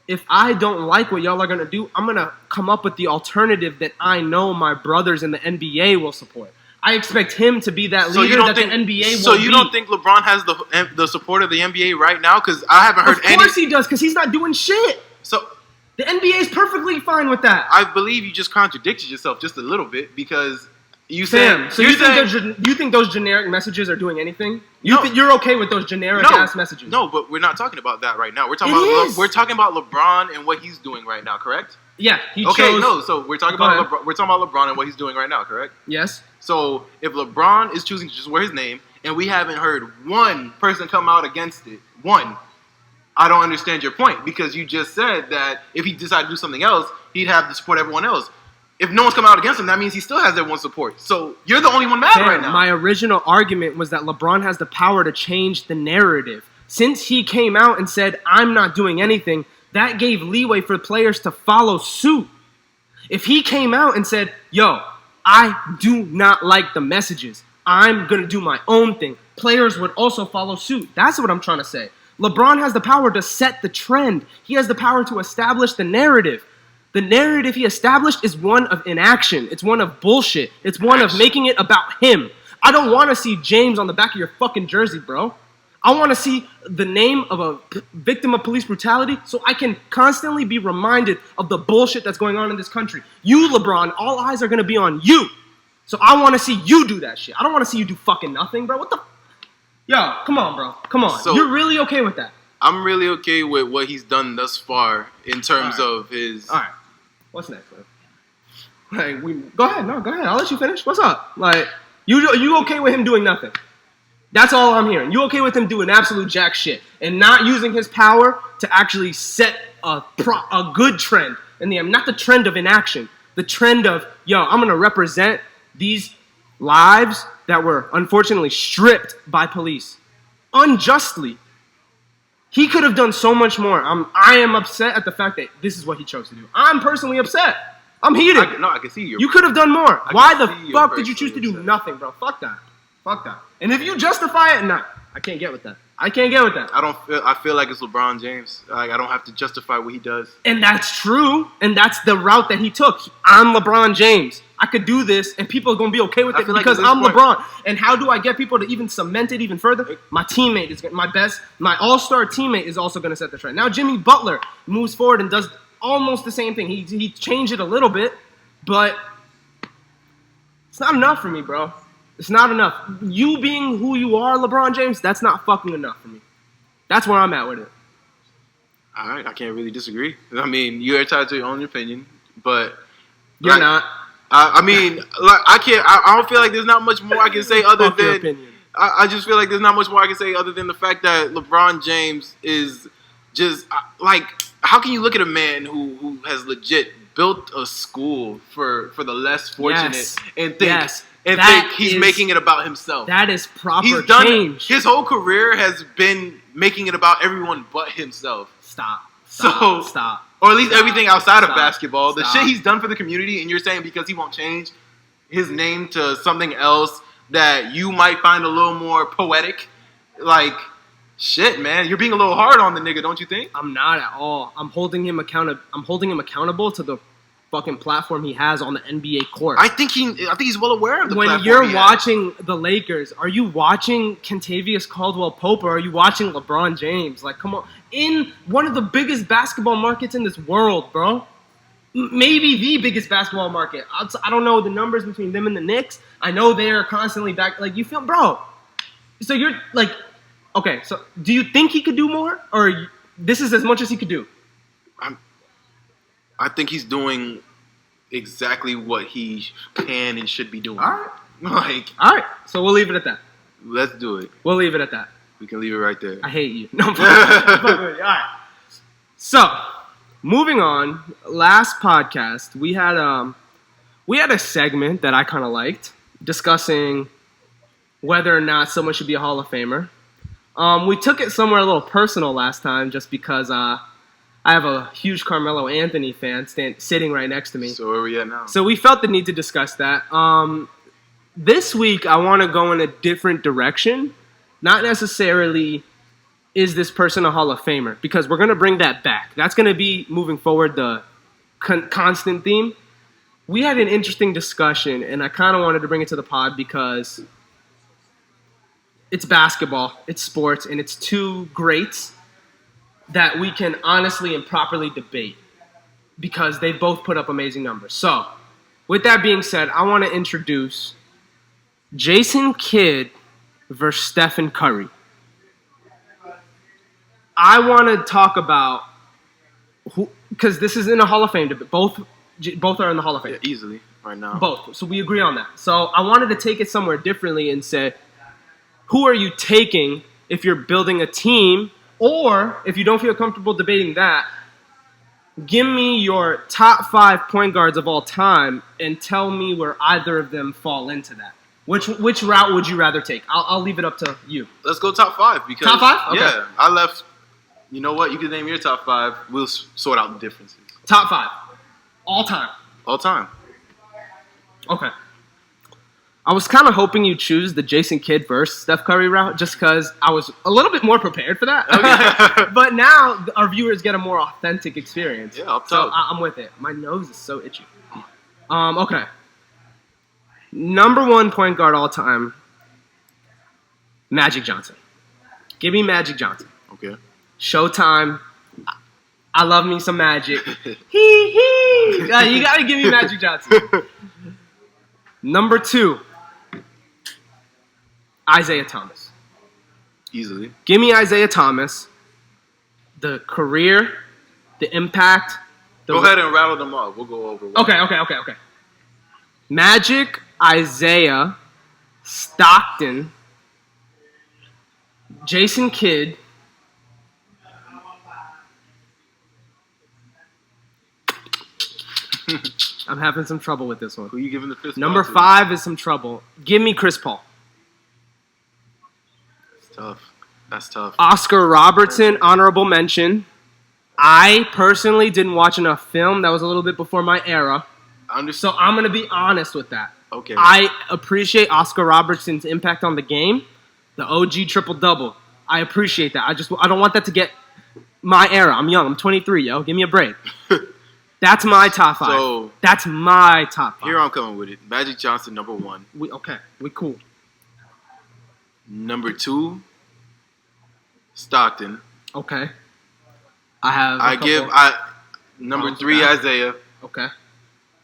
if I don't like what y'all are going to do, I'm going to come up with the alternative that I know my brothers in the NBA will support. I expect him to be that leader the NBA will be. So you don't think LeBron has the support of the NBA right now? Because I haven't heard any. Of course he does, because he's not doing shit. So the NBA is perfectly fine with that. I believe you just contradicted yourself just a little bit because you said. So you think those generic messages are doing anything? You're okay with those generic ass messages? No, but we're not talking about that right now. We're talking about LeBron and what he's doing right now. Correct? Yeah. So we're talking about LeBron and what he's doing right now. Correct? Yes. So if LeBron is choosing to just wear his name, and we haven't heard one person come out against it, I don't understand your point because you just said that if he decided to do something else, he'd have to support everyone else. if no one's coming out against him, that means he still has everyone's support. So you're the only one mad right now. My original argument was that LeBron has the power to change the narrative. Since he came out and said, I'm not doing anything, that gave leeway for players to follow suit. If he came out and said, yo, I do not like the messages, I'm going to do my own thing, players would also follow suit. That's what I'm trying to say. LeBron has the power to set the trend. He has the power to establish the narrative. The narrative he established is one of inaction. It's one of bullshit. It's one of making it about him. I don't want to see James on the back of your fucking jersey, bro. I want to see the name of a victim of police brutality so I can constantly be reminded of the bullshit that's going on in this country. You, LeBron, all eyes are going to be on you. So I want to see you do that shit. I don't want to see you do fucking nothing, bro. What the... Yo, come on, bro. Come on. So, you're really okay with that? I'm really okay with what he's done thus far in terms of his... All right. What's next, man? Go ahead. No, go ahead. I'll let you finish. What's up? Like, you okay with him doing nothing? That's all I'm hearing. You okay with him doing absolute jack shit and not using his power to actually set a good trend in the end? Not the trend of inaction. The trend of, yo, I'm going to represent these lives that were unfortunately stripped by police unjustly. He could have done so much more. I am upset at the fact that this is what he chose to do. I'm personally upset. I'm heated. I can see you. You could have done more. Why the fuck did you choose to do nothing, bro? Fuck that. Fuck that. And if you justify it, nah, I can't get with that. I can't get with that. I feel like it's LeBron James. Like, I don't have to justify what he does. And that's true. And that's the route that he took. I'm LeBron James. I could do this, and people are going to be okay with it because I'm LeBron. And how do I get people to even cement it even further? My teammate is my all-star teammate is also going to set the trend. Now Jimmy Butler moves forward and does almost the same thing. He changed it a little bit, but it's not enough for me, bro. It's not enough. You being who you are, LeBron James, that's not fucking enough for me. That's where I'm at with it. All right, I can't really disagree. I mean, you're entitled to your own opinion, but you're not. I mean, like, I can't. I don't feel like there's not much more I can say other than. I just feel like there's not much more I can say other than the fact that LeBron James is just like. How can you look at a man who has legit built a school for the less fortunate and think he's making it about himself? That is proper He's done, change. His whole career has been making it about everyone but himself. Stop. Or at least everything outside of basketball. The shit he's done for the community, and you're saying because he won't change his name to something else that you might find a little more poetic. Like, shit, man. You're being a little hard on the nigga, don't you think? I'm not at all. I'm holding him accountable to the fucking platform he has on the NBA court. I think he's well aware of the platform. When you're watching the Lakers, are you watching Kentavious Caldwell-Pope or are you watching LeBron James? Like, come on. In one of the biggest basketball markets in this world, bro. Maybe the biggest basketball market. I don't know the numbers between them and the Knicks. I know they're constantly back. Like, you feel, bro. So you're like, okay, so do you think he could do more? Or this is as much as he could do? I think he's doing exactly what he can and should be doing. All right. All right. So we'll leave it at that. Let's do it. We'll leave it at that. We can leave it right there. I hate you. No, all right. So, moving on. Last podcast, we had a segment that I kind of liked, discussing whether or not someone should be a Hall of Famer. We took it somewhere a little personal last time, just because I have a huge Carmelo Anthony fan sitting right next to me. So where are we at now? So we felt the need to discuss that. This week, I want to go in a different direction. Not necessarily, is this person a Hall of Famer? Because we're going to bring that back. That's going to be, moving forward, the constant theme. We had an interesting discussion, and I kind of wanted to bring it to the pod because it's basketball, it's sports, and it's two greats that we can honestly and properly debate because they both put up amazing numbers. So, with that being said, I want to introduce Jason Kidd versus Stephen Curry. I want to talk about who, because this is in a Hall of Fame debate. Both are in the Hall of Fame. Yeah, easily right now. Both. So we agree on that. So I wanted to take it somewhere differently and say, who are you taking if you're building a team, or if you don't feel comfortable debating that, Give me your top 5 point guards of all time and tell me where either of them fall into that. Which route would you rather take? I'll leave it up to you. Let's go top 5 because top 5? Okay. Yeah, I left. You know what? You can name your top 5. We'll sort out the differences. Top 5, all time. All time. Okay. I was kind of hoping you'd choose the Jason Kidd versus Steph Curry route just because I was a little bit more prepared for that. Okay. But now our viewers get a more authentic experience. Yeah, so I'm with it. My nose is so itchy. Okay. Number 1 point guard all time, Magic Johnson. Give me Magic Johnson. Okay. Showtime. I love me some Magic. Hee. You got to give me Magic Johnson. Number 2, Isaiah Thomas. Easily. Give me Isaiah Thomas. The career, the impact. Go ahead and rattle them off. We'll go over. Okay. Magic, Isaiah, Stockton, Jason Kidd, I'm having some trouble with this one. Who are you giving the 5th? Number 5 is some trouble. Give me Chris Paul. It's tough. That's tough. Oscar Robertson, honorable mention. I personally didn't watch enough film. That was a little bit before my era. So I'm going to be honest with that. Okay. I appreciate Oscar Robertson's impact on the game. The OG triple-double. I appreciate that. I don't want that to get my era. I'm young. I'm 23, yo. Give me a break. That's my top 5. So, that's my top 5. Here I'm coming with it. Magic Johnson, number 1. We cool. Number 2, Stockton. Okay. Number 3, Isaiah. Okay.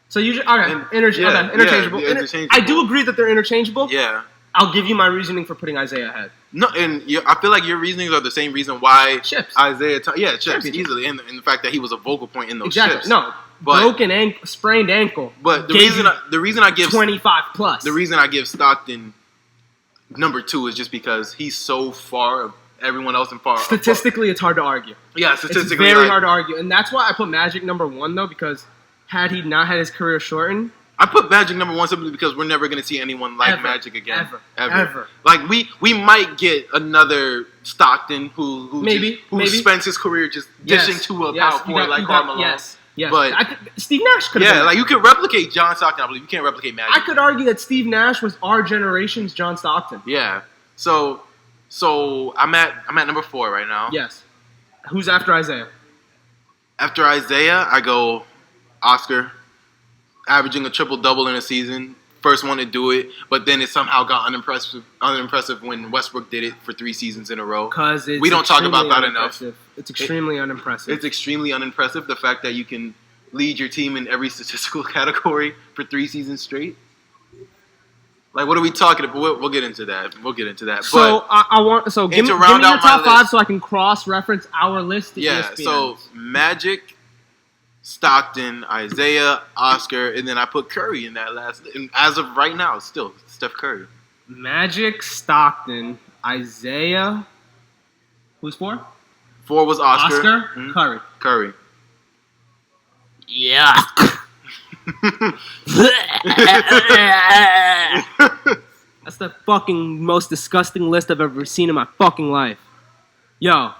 So interchangeable. Interchangeable. I do agree that they're interchangeable. Yeah. I'll give you my reasoning for putting Isaiah ahead. No, and I feel like your reasonings are the same reason why chips. Chips easily, and the fact that he was a vocal point in those chips. No, broken ankle, sprained ankle. But the reason I give 25 plus. The reason I give Stockton number 2 is just because he's so far of everyone else and far. Statistically, it's hard to argue. Yeah, statistically, it's very hard to argue, and that's why I put Magic number 1 though, because had he not had his career shortened. I put Magic number 1 simply because we're never going to see anyone like Magic again. Ever. Like, we might get another Stockton who spends his career just dishing to a power forward like Carmelo. Yes. But Steve Nash could have been like you could replicate John Stockton. I believe you can't replicate Magic. I could argue that Steve Nash was our generation's John Stockton. Yeah. So I'm at number 4 right now. Yes. Who's after Isaiah? After Isaiah, I go Oscar. Averaging a triple-double in a season. First one to do it, but then it somehow got unimpressive when Westbrook did it for 3 seasons in a row. Because we don't talk about that enough. It's extremely unimpressive. It's extremely unimpressive, the fact that you can lead your team in every statistical category for 3 seasons straight. Like, what are we talking about? We'll get into that. So give me your top 5 so I can cross-reference our list. So Magic, Stockton, Isaiah, Oscar, and then I put Curry in that last. And as of right now, it's still Steph Curry. Magic, Stockton, Isaiah. Who's 4? 4 was Oscar. Mm-hmm. Curry. Yeah. That's the fucking most disgusting list I've ever seen in my fucking life. Yo,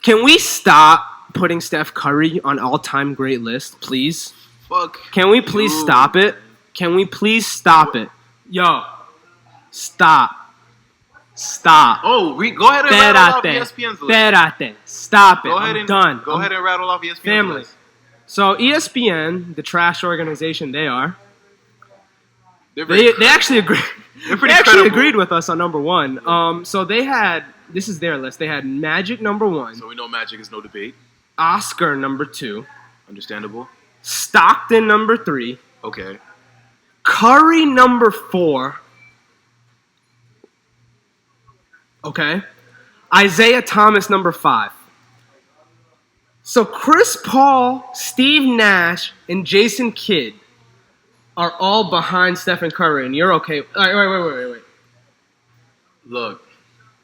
can we stop putting Steph Curry on all-time great list, please? Fuck. Can we please stop it? Can we please stop it? Yo, stop. Oh, go ahead and rattle off ESPN's list. Stop it. I'm done. Go ahead and rattle off ESPN's list. So ESPN, the trash organization they are, they actually agree. They actually agreed with us on number 1. So this is their list. They had Magic number 1. So we know Magic is no debate. Oscar number 2. Understandable. Stockton number 3. Okay. Curry number 4. Okay. Isaiah Thomas number 5. So Chris Paul, Steve Nash, and Jason Kidd are all behind Stephen Curry, and you're okay. Wait. Look.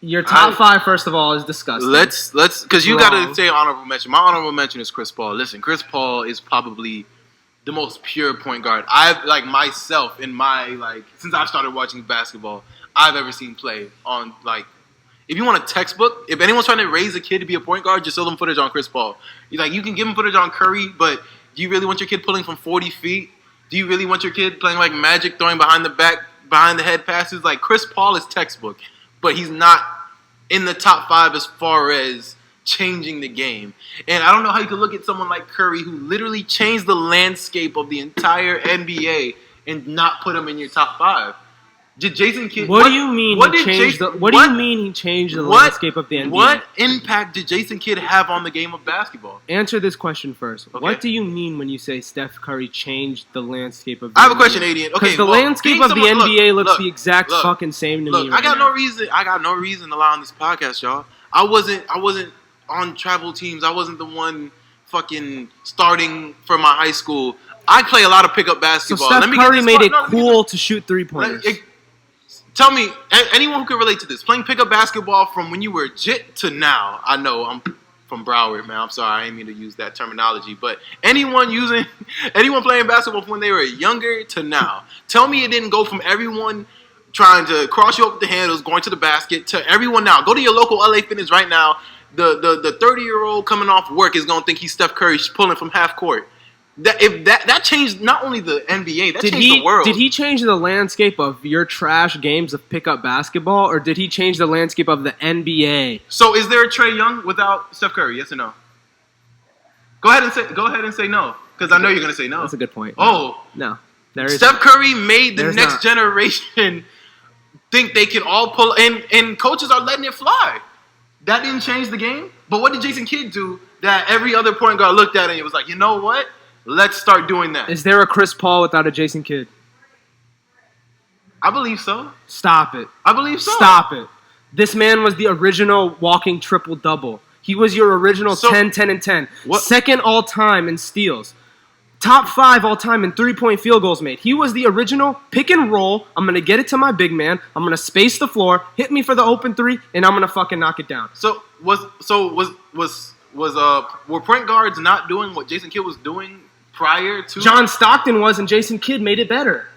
Your top 5, first of all, is disgusting. Let's because you got to say honorable mention. My honorable mention is Chris Paul. Listen, Chris Paul is probably the most pure point guard I've myself in my since I've started watching basketball I've ever seen play on If you want a textbook, if anyone's trying to raise a kid to be a point guard, just show them footage on Chris Paul. You can give them footage on Curry, but do you really want your kid pulling from 40 feet? Do you really want your kid playing like Magic, throwing behind the head passes? Chris Paul is textbook, but he's not in the top 5 as far as changing the game. And I don't know how you could look at someone like Curry who literally changed the landscape of the entire NBA and not put him in your top 5. Did Jason Kidd? What do you mean he changed the landscape of the NBA? What impact did Jason Kidd have on the game of basketball? Answer this question first. Okay. What do you mean when you say Steph Curry changed the landscape of the NBA? I have a question, Adrian. Okay, because the landscape of the NBA looks the exact fucking same to me. I got no reason to lie on this podcast, y'all. I wasn't on travel teams. I wasn't the one fucking starting for my high school. I play a lot of pickup basketball. So Steph Curry made it cool to shoot 3-pointers. Tell me, anyone who can relate to this, playing pickup basketball from when you were jit to now. I know I'm from Broward, man. I'm sorry, I didn't mean to use that terminology. But anyone playing basketball from when they were younger to now, tell me it didn't go from everyone trying to cross you up with the handles, going to the basket, to everyone now. Go to your local LA Fitness right now. The 30-year-old coming off work is going to think he's Steph Curry pulling from half court. That changed not only the NBA, that changed the world. Did he change the landscape of your trash games of pickup basketball, or did he change the landscape of the NBA? So is there a Trae Young without Steph Curry? Yes or no? Go ahead and say no, because I know you're going to say no. That's a good point. Oh. No. There is Steph Curry made the next generation think they can all pull, and coaches are letting it fly. That didn't change the game. But what did Jason Kidd do that every other point guard looked at and it was like, you know what? Let's start doing that. Is there a Chris Paul without a Jason Kidd? I believe so. Stop it. I believe so. Stop it. This man was the original walking triple-double. He was your original 10, 10, and 10. What? Second all-time in steals. Top 5 all-time in three-point field goals made. He was the original pick and roll. I'm going to get it to my big man. I'm going to space the floor, hit me for the open 3, and I'm going to fucking knock it down. Were point guards not doing what Jason Kidd was doing prior to? John Stockton was, and Jason Kidd made it better.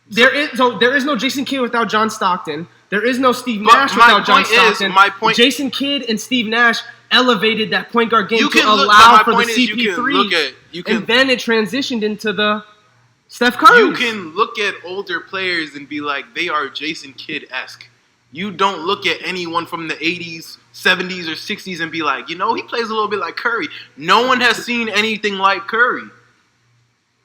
There is no Jason Kidd without John Stockton. There is no Steve Nash without John Stockton. Jason Kidd and Steve Nash elevated that point guard game to allow for the CP3, and then it transitioned into the Steph Curry. You can look at older players and be like, they are Jason Kidd-esque. You don't look at anyone from the 80s, 70s, or 60s and be like, he plays a little bit like Curry. No one has seen anything like Curry.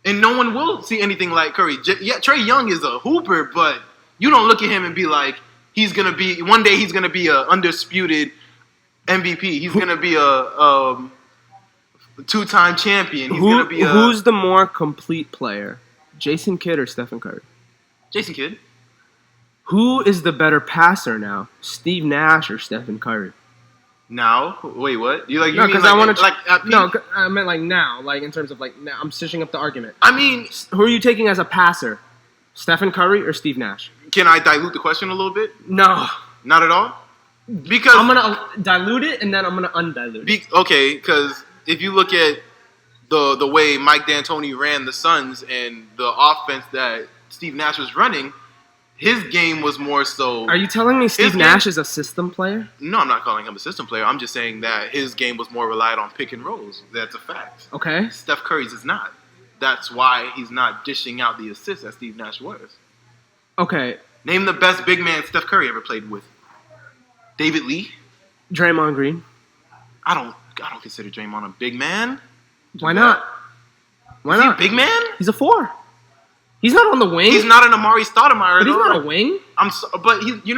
And no one will see anything like Curry. Yeah, Trae Young is a hooper, but you don't look at him and be like, one day he's going to be an undisputed MVP. He's going to be a two-time champion. Who's the more complete player, Jason Kidd or Stephen Curry? Jason Kidd. Who is the better passer now, Steve Nash or Stephen Curry? Now? Wait, what? No, because I want to. No, I meant now, in terms of now. I'm stitching up the argument. I mean, who are you taking as a passer, Stephen Curry or Steve Nash? Can I dilute the question a little bit? No, not at all. Because I'm gonna dilute it and then I'm gonna undilute it. Okay, because if you look at the way Mike D'Antoni ran the Suns and the offense that Steve Nash was running, his game was more so... Are you telling me Steve Nash is a system player? No, I'm not calling him a system player. I'm just saying that his game was more relied on pick and rolls. That's a fact. Okay. Steph Curry's is not. That's why he's not dishing out the assists that Steve Nash was. Okay. Name the best big man Steph Curry ever played with. David Lee? Draymond Green. I don't consider Draymond a big man. Why not? Why not? Is he a big man? He's a 4. He's not on the wing. He's not an Amari Stoudemire. But he's not a wing. You're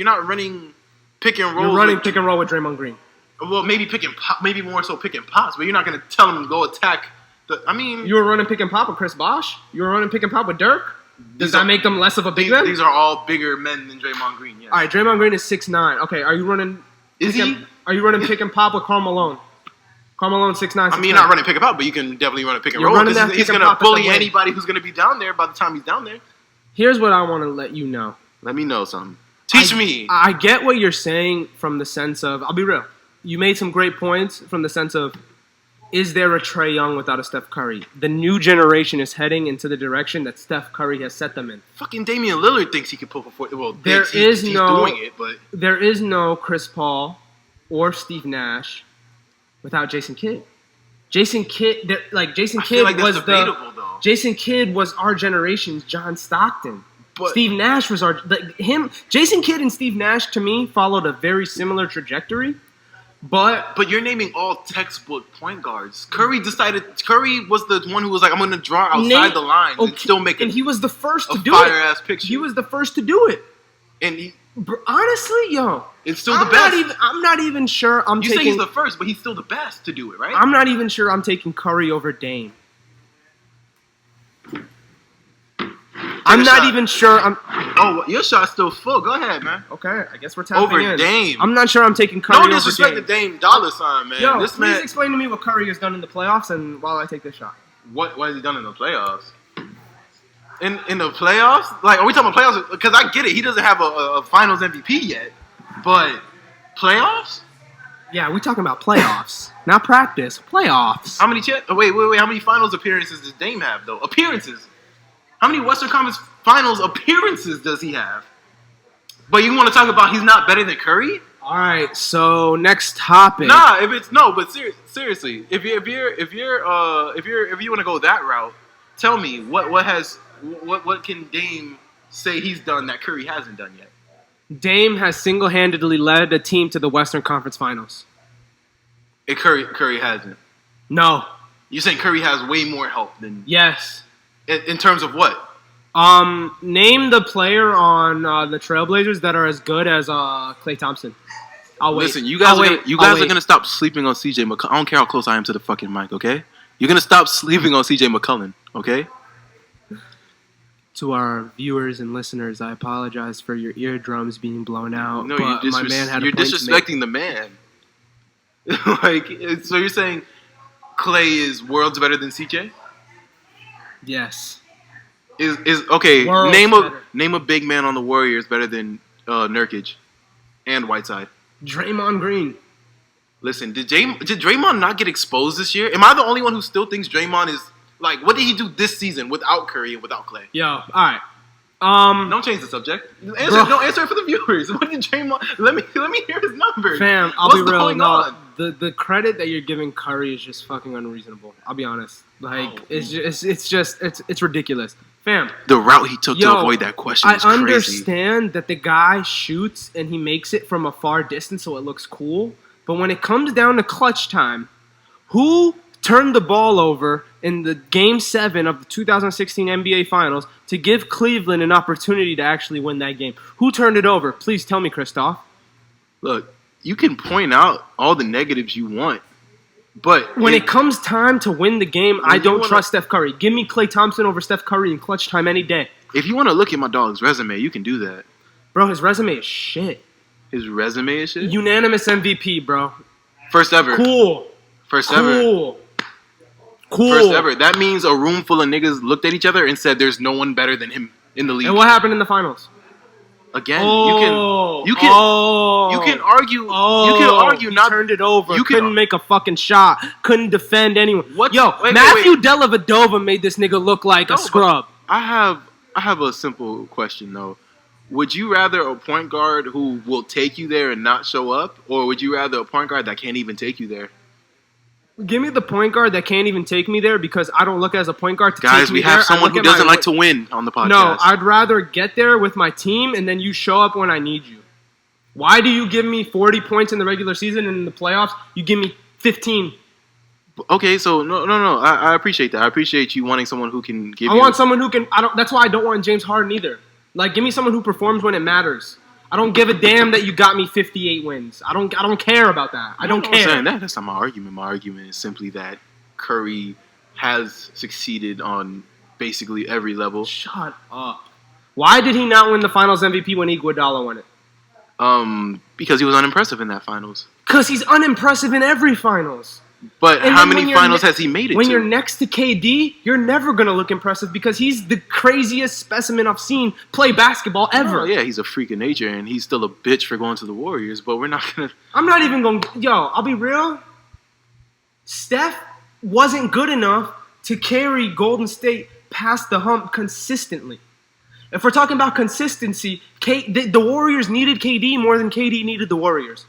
not running pick and roll. You're running pick and roll with Draymond Green. Well, maybe more so pick and pops, but you're not going to tell him to go attack. You were running pick and pop with Chris Bosh. You were running pick and pop with Dirk. Does that make them less of a big man? These are all bigger men than Draymond Green. Yes. All right, Draymond Green is 6'9". Okay, are you running? Are you running pick and pop with Karl Malone? Karl Malone 6'9". I mean, you're not running pick and pop, but you can definitely run a pick and roll. He's going to bully anybody who's going to be down there by the time he's down there. Here's what I want to let you know. Let me know something. Teach me. I get what you're saying from the sense of, I'll be real. You made some great points from the sense of, is there a Trae Young without a Steph Curry? The new generation is heading into the direction that Steph Curry has set them in. Fucking Damian Lillard thinks he can put before. Well, He's doing it, but there is no Chris Paul or Steve Nash without Jason Kidd. Jason Kidd was our generation's John Stockton. But Steve Nash was Jason Kidd and Steve Nash to me followed a very similar trajectory. But you're naming all textbook point guards. Curry was the one who was like, I'm going to draw outside the line and still make it. And he was the first to do it. Fire-ass picture. He was the first to do it. And honestly, it's still the best. I'm not even sure You say he's the first, but he's still the best to do it, right? I'm not even sure I'm taking Curry over Dame. I'm not even sure I'm... Oh, your shot's still full. Go ahead, man. Okay, I guess we're tapping in. Over Dame. I'm not sure I'm taking Curry over Dame. No disrespect to Dame dollar sign, man. Yo, please explain to me what Curry has done in the playoffs and while I take this shot. What has he done in the playoffs? In the playoffs? Like, are we talking about playoffs? Because I get it. He doesn't have a finals MVP yet. But playoffs? Yeah, we're talking about playoffs. Not practice. Playoffs. How many... Wait. How many finals appearances does Dame have, though? Appearances. How many Western Conference Finals appearances does he have? But you want to talk about he's not better than Curry? All right, so next topic. But seriously, if you want to go that route, tell me what can Dame say he's done that Curry hasn't done yet? Dame has single-handedly led a team to the Western Conference Finals. And Curry hasn't. No. You're saying Curry has way more help than... Yes. In terms of what? Name the player on the Trailblazers that are as good as Klay Thompson. I'll wait. Listen, you guys are gonna stop sleeping on CJ McCollum. I don't care how close I am to the fucking mic, okay? You're gonna stop sleeping on CJ McCollum, okay? To our viewers and listeners, I apologize for your eardrums being blown out. No, but my man had you're disrespecting the man. Like, so you're saying Klay is worlds better than CJ? Yes. Is okay. Worlds name a big man on the Warriors better than Nurkic and Whiteside. Draymond Green. Listen, did Draymond not get exposed this year? Am I the only one who still thinks Draymond is like? What did he do this season without Curry and without Klay? Yo, all right. Don't change the subject. Answer for the viewers. What did Draymond? Let me hear his numbers. Fam, I'll be real. No, the credit that you're giving Curry is just fucking unreasonable. I'll be honest. Like it's ridiculous. Fam, the route he took to avoid that question is crazy. I understand that the guy shoots and he makes it from a far distance so it looks cool, but when it comes down to clutch time, who turned the ball over in the Game 7 of the 2016 NBA Finals to give Cleveland an opportunity to actually win that game? Who turned it over? Please tell me, Christoph. Look, you can point out all the negatives you want, but when it comes time to win the game, I don't trust Steph Curry. Give me Klay Thompson over Steph Curry in clutch time any day. If you want to look at my dog's resume, you can do that. Bro, his resume is shit. His resume is shit? Unanimous MVP, bro. First ever. Cool. First ever. First ever. That means a room full of niggas looked at each other and said there's no one better than him in the league. And what happened in the finals? Again, you can argue. You can argue. Not turned it over. You couldn't make a fucking shot. Couldn't defend anyone. Matthew Dellavedova made this nigga look like a scrub. I have a simple question though. Would you rather a point guard who will take you there and not show up, or would you rather a point guard that can't even take you there? Give me the point guard that can't even take me there because I don't look as a point guard to take me there. Guys, we have someone who doesn't like to win on the podcast. No, I'd rather get there with my team and then you show up when I need you. Why do you give me 40 points in the regular season and in the playoffs you give me 15? Okay, so no. I appreciate that. I appreciate you wanting someone who can give you... I want someone who can... That's why I don't want James Harden either. Like, give me someone who performs when it matters. I don't give a damn that you got me 58 wins. I don't care about that. I don't care. That's not my argument. My argument is simply that Curry has succeeded on basically every level. Shut up. Why did he not win the Finals MVP when Iguodala won it? Because he was unimpressive in that Finals. Because he's unimpressive in every Finals. But And how then many finals has he made it when to? you're next to KD, you're never going to look impressive because he's the craziest specimen I've seen play basketball ever. Oh, yeah, he's a freak of nature, and he's still a bitch for going to the Warriors, but we're not going to... I'm not even going to... Yo, I'll be real. Steph wasn't good enough to carry Golden State past the hump consistently. If we're talking about consistency, the Warriors needed KD more than KD needed the Warriors.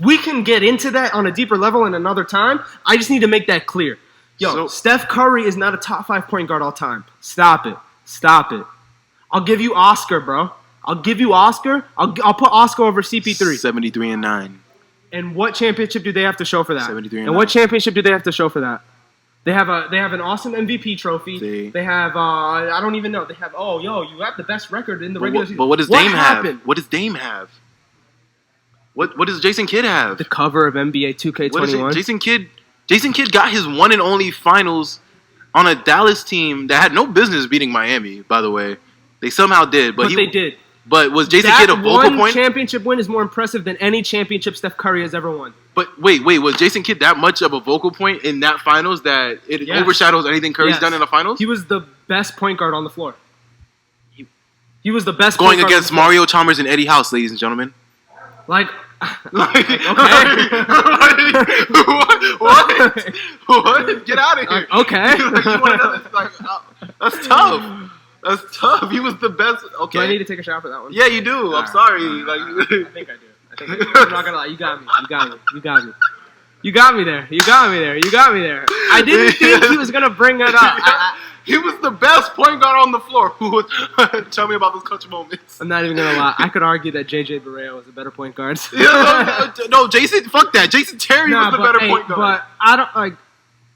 We can get into that on a deeper level in another time. I just need to make that clear. Yo, Steph Curry is not a top 5 point guard all time. Stop it. I'll give you Oscar, bro. I'll put Oscar over CP3. 73-9. And what championship do they have to show for that? 73-9. And what championship do they have to show for that? They have an awesome MVP trophy. They have I don't even know. They have you have the best record in the regular season. But what does Dame have? What does Dame have? What does Jason Kidd have? The cover of NBA 2K21. Jason Kidd got his one and only finals on a Dallas team that had no business beating Miami, by the way. They somehow did. But they did. But was Jason Kidd a vocal point? That championship win is more impressive than any championship Steph Curry has ever won. But wait, was Jason Kidd that much of a vocal point in that finals that it overshadows anything Curry's done in the finals? He was the best point guard on the floor. He was the best going against Mario Chalmers and Eddie House, ladies and gentlemen. Okay. What? Get out of here. Okay. That's tough. That's tough. He was the best. Okay. Do I need to take a shot for that one? Yeah, you do. I'm sorry. I think I do. I'm not gonna lie. You got me. You got me there. I didn't think he was gonna bring it up. He was the best point guard on the floor. Tell me about those clutch moments. I'm not even gonna lie. I could argue that JJ Barea was a better point guard. No, Jason. Fuck that. Jason Terry was the better point guard. But I don't like.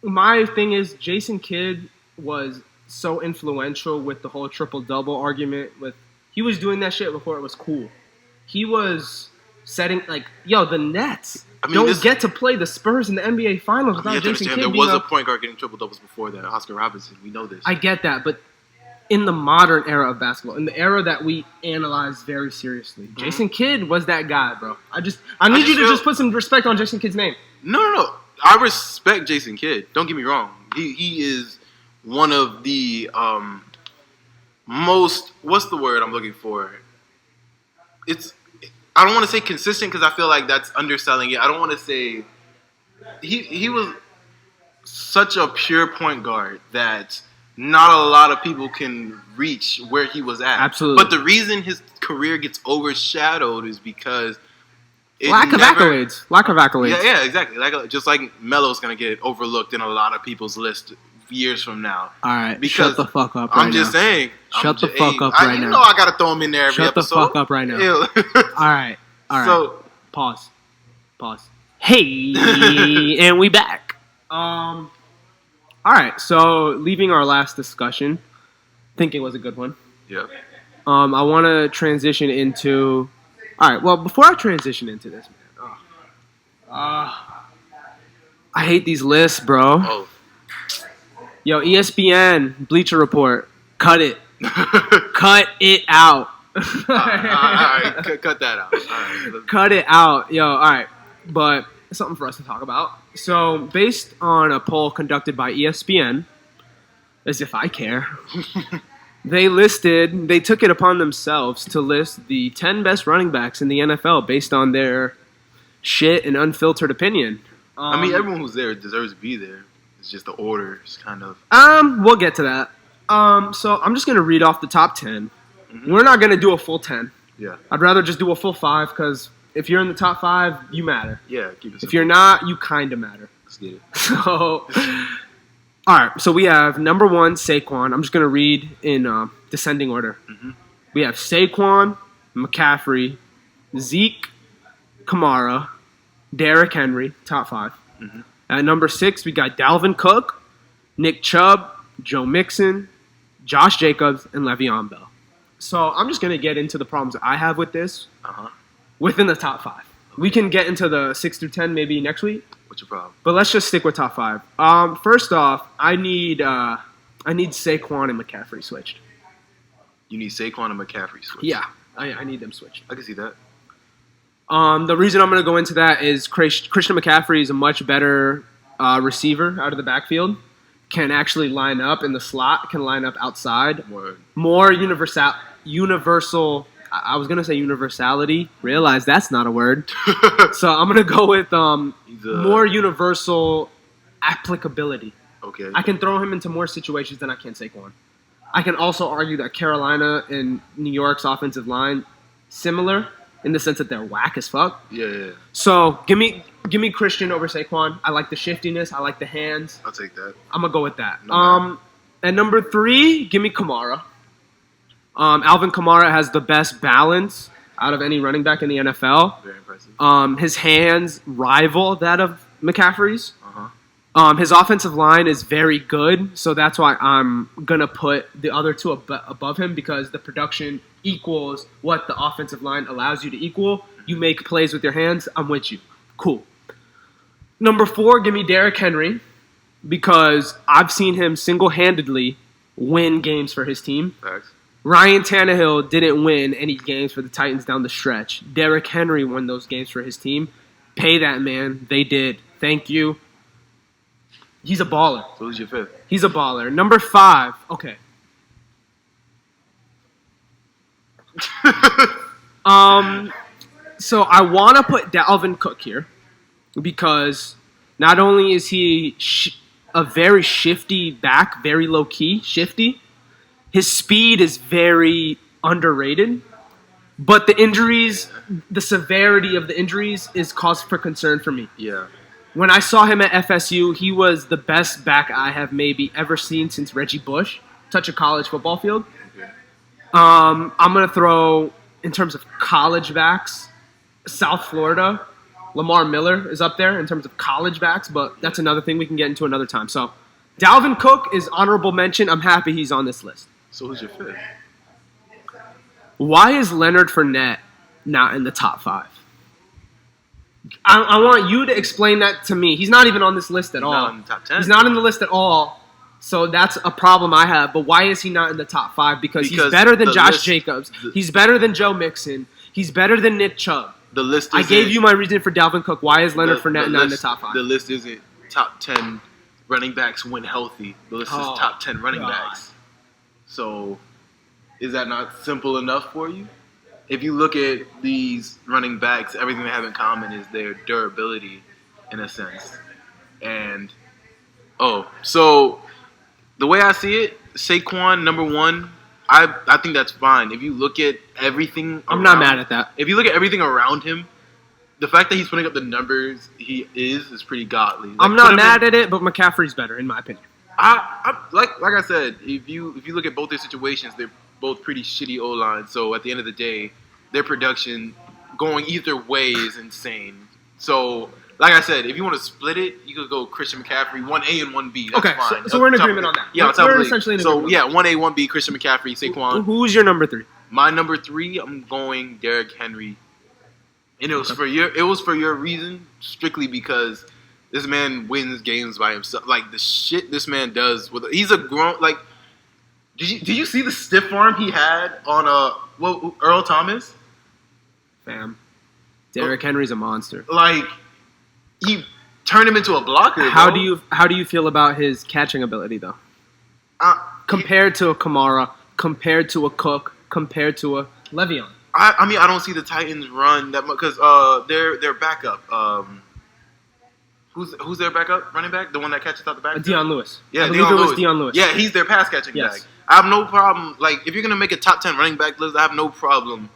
My thing is, Jason Kidd was so influential with the whole triple-double argument. He was doing that shit before it was cool. He was setting the Nets don't get to play the Spurs in the NBA Finals without Jason Kidd. There was a point guard getting triple-doubles before that, Oscar Robertson. We know this. I get that, but in the modern era of basketball, in the era that we analyze very seriously, Jason Kidd was that guy, bro. I need you to just put some respect on Jason Kidd's name. No. I respect Jason Kidd. Don't get me wrong. He is one of the most, what's the word I'm looking for? I don't want to say consistent because I feel like that's underselling it. I don't want to say he was such a pure point guard that not a lot of people can reach where he was at. Absolutely. But the reason his career gets overshadowed is because lack of accolades. Yeah, exactly. Just like Melo's going to get overlooked in a lot of people's list years from now. All right, shut the fuck up right now. I'm just saying. Shut the fuck up right now. You know I got to throw him in there every episode. Shut the fuck up right now. All right. So, pause. Hey, and we back. All right, so leaving our last discussion, I think it was a good one. Yeah. I want to transition into... All right, well, before I transition into this, man, I hate these lists, bro. Oh. Yo, ESPN, Bleacher Report, cut it. Cut it out. All right, cut that out. All right. Cut it out. Yo, all right. But it's something for us to talk about. So, based on a poll conducted by ESPN, as if I care, they took it upon themselves to list the 10 best running backs in the NFL based on their shit and unfiltered opinion. I mean, everyone who's there deserves to be there. It's just the order is kind of... We'll get to that. So I'm just going to read off the top 10. Mm-hmm. We're not going to do a full 10. Yeah. I'd rather just do a full 5 because if you're in the top 5, you matter. Yeah, keep it simple. If you're not, you kind of matter. Let's get it. So, all right. So we have number 1, Saquon. I'm just going to read in descending order. Mm-hmm. We have Saquon, McCaffrey, Zeke, Kamara, Derrick Henry, top 5. Mm-hmm. At number 6, we got Dalvin Cook, Nick Chubb, Joe Mixon, Josh Jacobs, and Le'Veon Bell. So I'm just going to get into the problems I have with this within the top 5. We can get into the 6 through 10 maybe next week. What's your problem? But let's just stick with top 5. First off, I need Saquon and McCaffrey switched. You need Saquon and McCaffrey switched? Yeah, I need them switched. I can see that. The reason I'm going to go into that is Christian McCaffrey is a much better receiver out of the backfield, can actually line up in the slot, can line up outside. Word. More universal. I was gonna say universality. Realize that's not a word. So I'm gonna go with more universal applicability. Okay. I can throw him into more situations than I can Saquon. I can also argue that Carolina and New York's offensive line similar in the sense that they're whack as fuck. Yeah. So give me Christian over Saquon. I like the shiftiness. I like the hands. I'll take that. I'm gonna go with that. No, At number 3, give me Kamara. Alvin Kamara has the best balance out of any running back in the NFL. Very impressive. His hands rival that of McCaffrey's. Uh-huh. His offensive line is very good, so that's why I'm gonna put the other two above him because the production equals what the offensive line allows you to equal. You make plays with your hands. I'm with you. Cool. Number 4, give me Derrick Henry because I've seen him single-handedly win games for his team. Facts. Ryan Tannehill didn't win any games for the Titans down the stretch. Derrick Henry won those games for his team. Pay that man. They did. Thank you. He's a baller. So who's your 5th? He's a baller. Number 5. Okay. So I want to put Dalvin Cook here because not only is he a very shifty back, very low-key, shifty, his speed is very underrated, but the injuries, the severity of the injuries is cause for concern for me. Yeah. When I saw him at FSU, he was the best back I have maybe ever seen since Reggie Bush touched a college football field. Okay. I'm going to throw, in terms of college backs, South Florida, Lamar Miller is up there in terms of college backs, but that's another thing we can get into another time. So Dalvin Cook is honorable mention. I'm happy he's on this list. So who's your 5th? Why is Leonard Fournette not in the top 5? I want you to explain that to me. He's not even on this list at all. Not in the top 10. He's not in the list at all. So that's a problem I have. But why is he not in the top 5? Because he's better than Josh Jacobs. He's better than Joe Mixon. He's better than Nick Chubb. The list. I gave you my reason for Dalvin Cook. Why is Leonard Fournette not in the top 5? The list isn't top 10 running backs when healthy. The list is top 10 running backs. So is that not simple enough for you? If you look at these running backs, everything they have in common is their durability, in a sense. And, so the way I see it, Saquon, number 1, I think that's fine. If you look at everything I'm not mad at that. If you look at everything around him, the fact that he's putting up the numbers he is pretty godly. Like, I'm not mad at it, but McCaffrey's better, in my opinion. Like I said, if you look at both their situations, they're both pretty shitty O-line. So at the end of the day, their production going either way is insane. So, like I said, if you want to split it, you could go Christian McCaffrey, 1A and 1B. That's fine. So we're in agreement on that. Yeah, we're essentially in agreement. So, yeah, 1A, 1B, Christian McCaffrey, Saquon. Who's your number 3? My number 3, I'm going Derrick Henry. And it was for your reason, strictly because this man wins games by himself. Like, the shit this man does. He's a grown, like, did you see the stiff arm he had on Earl Thomas? Fam. Derrick Henry's a monster. Like, he turned him into a blocker. How do you feel about his catching ability though? Compared to a Kamara, compared to a Cook, compared to a Le'Veon. I mean, I don't see the Titans run that much because their backup. Who's their backup running back? The one that catches out the back? Deion Lewis. Yeah, I believe it was Deion Lewis. Yeah, he's their pass catching Yes. back. I have no problem. Like, if you're gonna make a top 10 running back list, I have no problem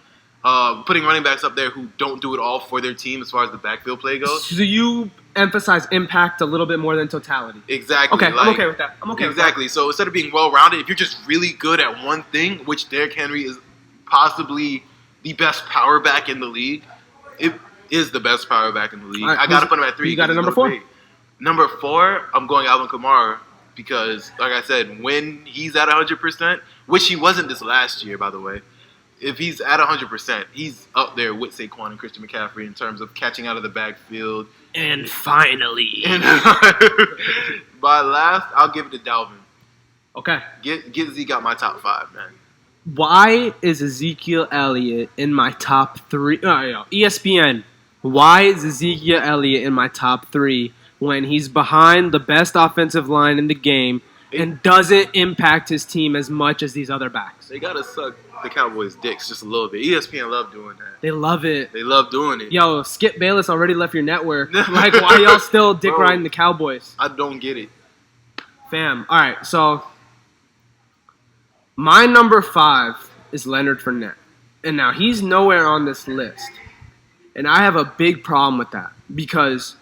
putting running backs up there who don't do it all for their team as far as the backfield play goes. So you emphasize impact a little bit more than totality. Exactly. Okay, I'm okay with that. Exactly. So instead of being well-rounded, if you're just really good at one thing, which Derrick Henry is possibly the best power back in the league, it is the best power back in the league. Right, I got to put him at 3. You got a number 4? Great. Number 4, I'm going Alvin Kamara because, like I said, when he's at 100%, which he wasn't this last year, by the way, if he's at 100%, he's up there with Saquon and Christian McCaffrey in terms of catching out of the backfield. And finally. By last, I'll give it to Dalvin. Okay. Get Zeke out my top 5, man. Why is Ezekiel Elliott in my top 3? ESPN. Why is Ezekiel Elliott in my top 3 when he's behind the best offensive line in the game and doesn't impact his team as much as these other backs. They gotta suck the Cowboys' dicks just a little bit. ESPN love doing that. They love it. They love doing it. Yo, Skip Bayless already left your network. Like, why y'all still dick riding the Cowboys? I don't get it. Fam. All right, so my number 5 is Leonard Fournette. And now he's nowhere on this list. And I have a big problem with that because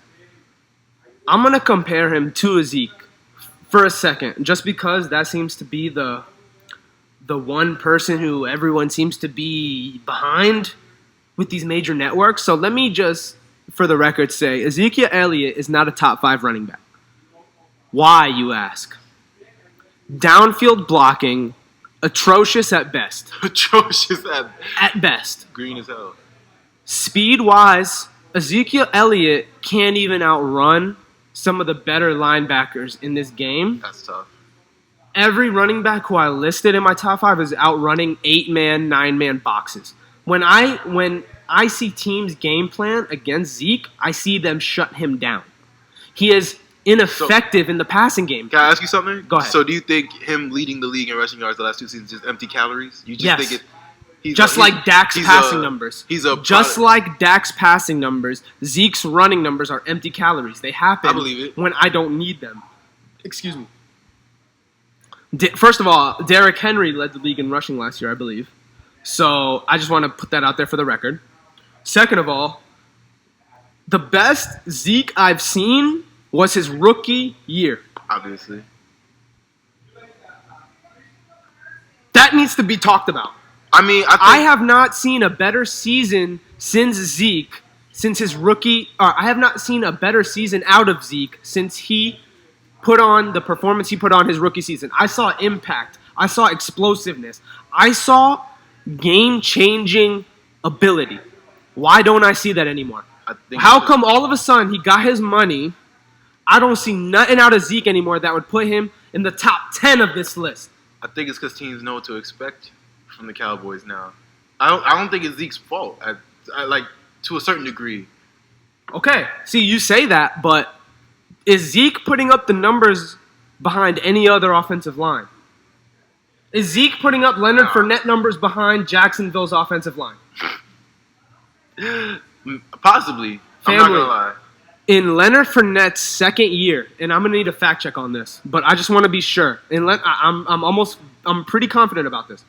I'm going to compare him to Zeke for a second, just because that seems to be the one person who everyone seems to be behind with these major networks. So let me just, for the record, say Ezekiel Elliott is not a top 5 running back. Why, you ask? Downfield blocking, atrocious at best. Atrocious at best. Green as hell. Speed-wise, Ezekiel Elliott can't even outrun some of the better linebackers in this game. That's tough. Every running back who I listed in my top 5 is outrunning 8-man, 9-man boxes. When I see teams game plan against Zeke, I see them shut him down. He is ineffective in the passing game. Can I ask you something? Go ahead. So do you think him leading the league in rushing yards the last 2 seasons is empty calories? You just Yes. think Like Dak's passing numbers. Like Dak's passing numbers, Zeke's running numbers are empty calories. They happen I believe it. when I don't need them. Excuse me. First of all, Derrick Henry led the league in rushing last year, I believe. So I just want to put that out there for the record. Second of all, the best Zeke I've seen was his rookie year. Obviously. That needs to be talked about. I mean, I have not seen a better season since his rookie. I have not seen a better season out of Zeke since he put on the performance he put on his rookie season. I saw impact. I saw explosiveness. I saw game-changing ability. Why don't I see that anymore? How come all of a sudden he got his money? I don't see nothing out of Zeke anymore that would put him in the top 10 of this list. I think it's because teams know what to expect from the Cowboys now. I don't think it's Zeke's fault. I like to a certain degree. Okay, see, you say that, but is Zeke putting up the numbers behind any other offensive line? Is Zeke putting up Leonard Fournette numbers behind Jacksonville's offensive line? Possibly. I'm not gonna lie. In Leonard Fournette's second year, and I'm gonna need a fact check on this, but I just want to be sure. I'm pretty confident about this.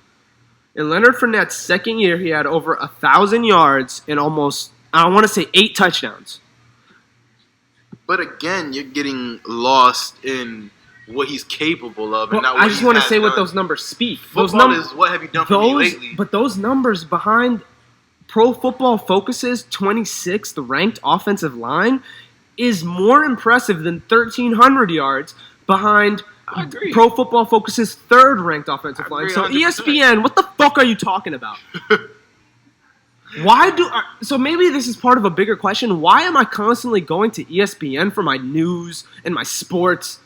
In Leonard Fournette's second year, he had over 1,000 yards and almost, I want to say, 8 touchdowns. But again, you're getting lost in what he's capable of, and not what I just want to say what those numbers speak. Football is what have you done for me lately? But those numbers behind Pro Football Focus's 26th ranked offensive line is more impressive than 1,300 yards behind Pro Football Focus's 3rd ranked offensive line. So 100%. ESPN, what the fuck are you talking about? So maybe this is part of a bigger question. Why am I constantly going to ESPN for my news and my sports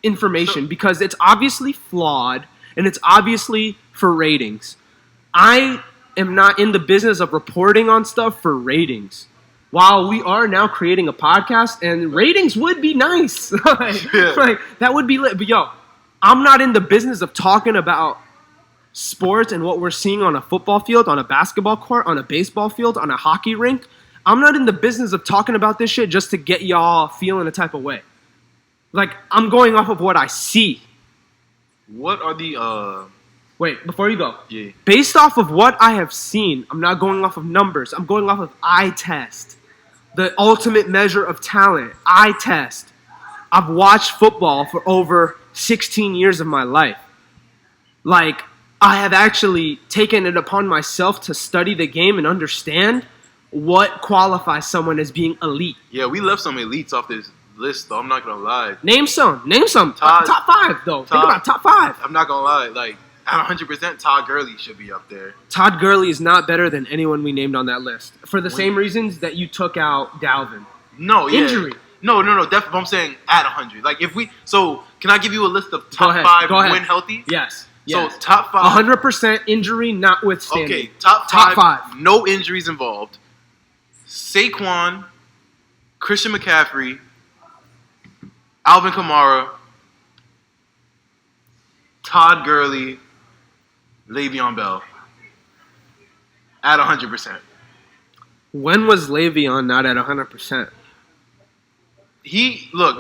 information? Because it's obviously flawed and it's obviously for ratings. I am not in the business of reporting on stuff for ratings. While we are now creating a podcast, and ratings would be nice. That would be lit. But yo, I'm not in the business of talking about sports and what we're seeing on a football field, on a basketball court, on a baseball field, on a hockey rink. I'm not in the business of talking about this shit just to get y'all feeling a type of way. I'm going off of what I see. What are the Wait, before you go. Yeah. Based off of what I have seen, I'm not going off of numbers. I'm going off of eye test. The ultimate measure of talent. Eye test. I've watched football for over 16 years of my life. I have actually taken it upon myself to study the game and understand what qualifies someone as being elite. Yeah, we left some elites off this list, though. I'm not gonna lie. Name some. Top 5, though. Think about top 5. I'm not gonna lie. At 100%, Todd Gurley should be up there. Todd Gurley is not better than anyone we named on that list. For the same reasons that you took out Dalvin. No, yeah. Injury. No. Definitely, I'm saying at 100. Can I give you a list of top 5 when healthy? Yes. So top 5. 100% injury notwithstanding. Okay, top 5. No injuries involved. Saquon, Christian McCaffrey, Alvin Kamara, Todd Gurley, Le'Veon Bell at 100%. When was Le'Veon not at 100%?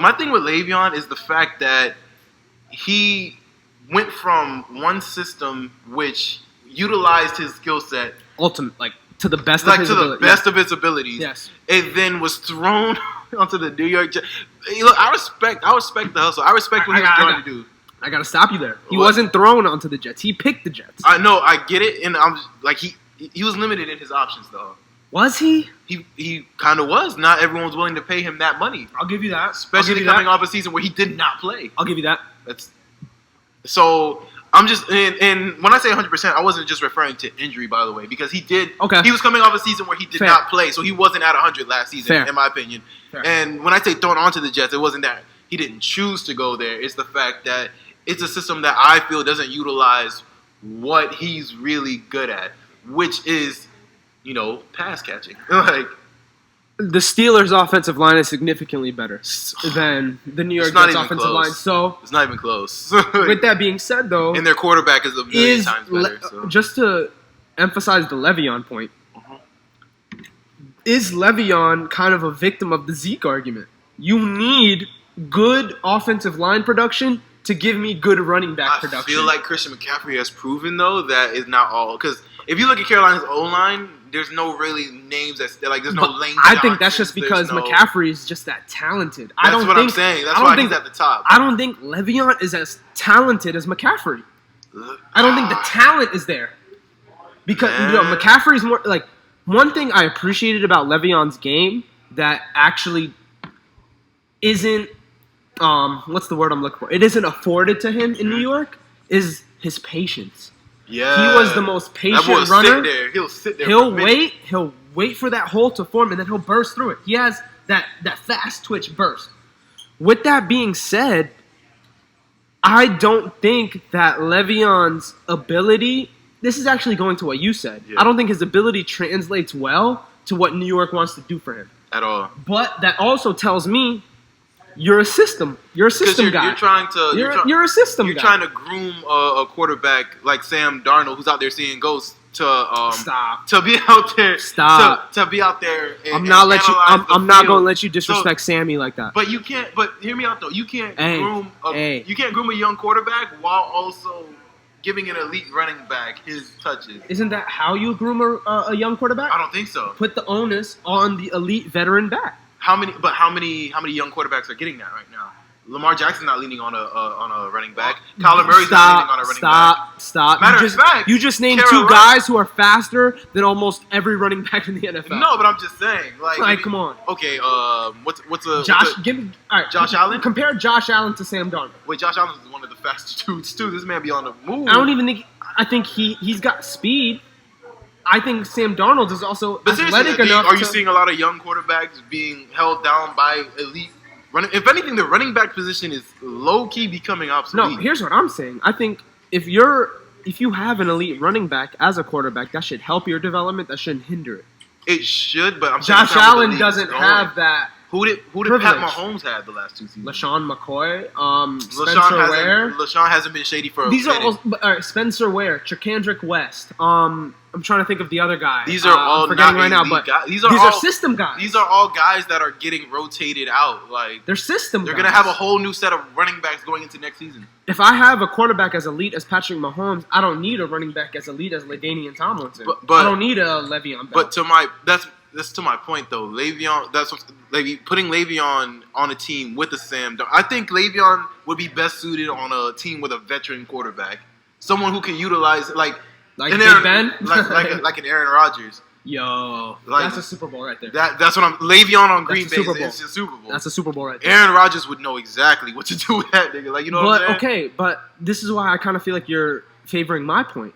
My thing with Le'Veon is the fact that he went from one system which utilized his skill set To the best of his ability. best of its abilities. Yes. And then was thrown onto the New York Jets. Look, I respect the hustle. I respect what he was trying to do. I gotta stop you there. He wasn't thrown onto the Jets. He picked the Jets. I know, I get it, and I'm like he was limited in his options though. Was he? He kind of was. Not everyone was willing to pay him that money, I'll give you that. especially coming off a season where he did not play. I'll give you that. So I'm just and when I say 100%, I wasn't just referring to injury, by the way, because he did. Okay. He was coming off a season where he did not play, so he wasn't at 100 last season, Fair. in my opinion. Fair. And when I say thrown onto the Jets, it wasn't that he didn't choose to go there. It's the fact that it's a system that I feel doesn't utilize what he's really good at, which is, pass catching. Like, The Steelers' offensive line is significantly better than the New York It's not Jets' even offensive close. line. So, it's not even close. with that being said, though, And their quarterback is a million times better. So. just to emphasize the Le'Veon point, is Le'Veon kind of a victim of the Zeke argument? You need good offensive line production to give me good running back production. I feel like Christian McCaffrey has proven, though, that is not all. Because if you look at Carolina's O-line, there's no really names there's no Lane I think Johnsons, that's just because there's no- McCaffrey is just that talented. That's what I'm saying. That's why he's at the top. I don't think Le'Veon is as talented as McCaffrey. I don't think the talent is there. Because McCaffrey's more like one thing I appreciated about Le'Veon's game that actually isn't what's the word I'm looking for? It isn't afforded to him in New York is his patience. Yeah. He was the most patient that boy runner. He'll sit there. He'll wait. He'll wait for that hole to form, and then he'll burst through it. He has that fast twitch burst. With that being said, I don't think that Le'Veon's ability. This is actually going to what you said. Yeah. I don't think his ability translates well to what New York wants to do for him. At all. But that also tells me you're a system. You're a system guy. You're trying to. You're a system guy. You're trying to groom a quarterback like Sam Darnold, who's out there seeing ghosts, to Stop. to be out there. Stop. To be out there. I'm not going to let you disrespect So, Sammy like that. But you can't. But hear me out though. You can't groom. Hey. You can't groom a young quarterback while also giving an elite running back his touches. Isn't that how you groom a young quarterback? I don't think so. Put the onus on the elite veteran back. How many young quarterbacks are getting that right now? Lamar Jackson's not leaning on a running back. Kyler Murray's not leaning on a running back. Stop. Matter of fact, you just named Carolina- two guys who are faster than almost every running back in the NFL. No, but I'm just saying. Like come on. Okay, what's Josh Allen? Compare Josh Allen to Sam Darnold. Wait, Josh Allen is one of the fastest dudes too. This man be on the move. I think he's got speed. I think Sam Darnold is also athletic enough. Are you seeing a lot of young quarterbacks being held down by elite running? If anything, the running back position is low key becoming obsolete. No, here's what I'm saying. I think if you have an elite running back as a quarterback, that should help your development. That shouldn't hinder it. It should, but I'm Josh Allen doesn't have that. Who did privilege. Pat Mahomes have the last two seasons? LaShawn McCoy, Spencer Ware. LaShawn hasn't been shady for a These minute. are all Spencer Ware, Chakandrick West. I'm trying to think of the other guy. These are all forgetting not right now, elite but guys. These are all system guys. These are all guys that are getting rotated out. Like they're system. They're guys. gonna have a whole new set of running backs going into next season. If I have a quarterback as elite as Patrick Mahomes, I don't need a running back as elite as LaDainian Tomlinson. But I don't need a Le'Veon Bell. But that's to my point though. Putting Le'Veon on a team with a Sam. I think Le'Veon would be best suited on a team with a veteran quarterback, someone who can utilize like Big Aaron, Ben, like an Aaron Rodgers. Yo, Like, that's a Super Bowl right there. That's what I'm. Le'Veon on Green Bay. Super Bowl. It's a Super Bowl. That's a Super Bowl right there. Aaron Rodgers would know exactly what to do with that nigga. Like, you know what I'm saying? Okay, but this is why I kind of feel like you're favoring my point.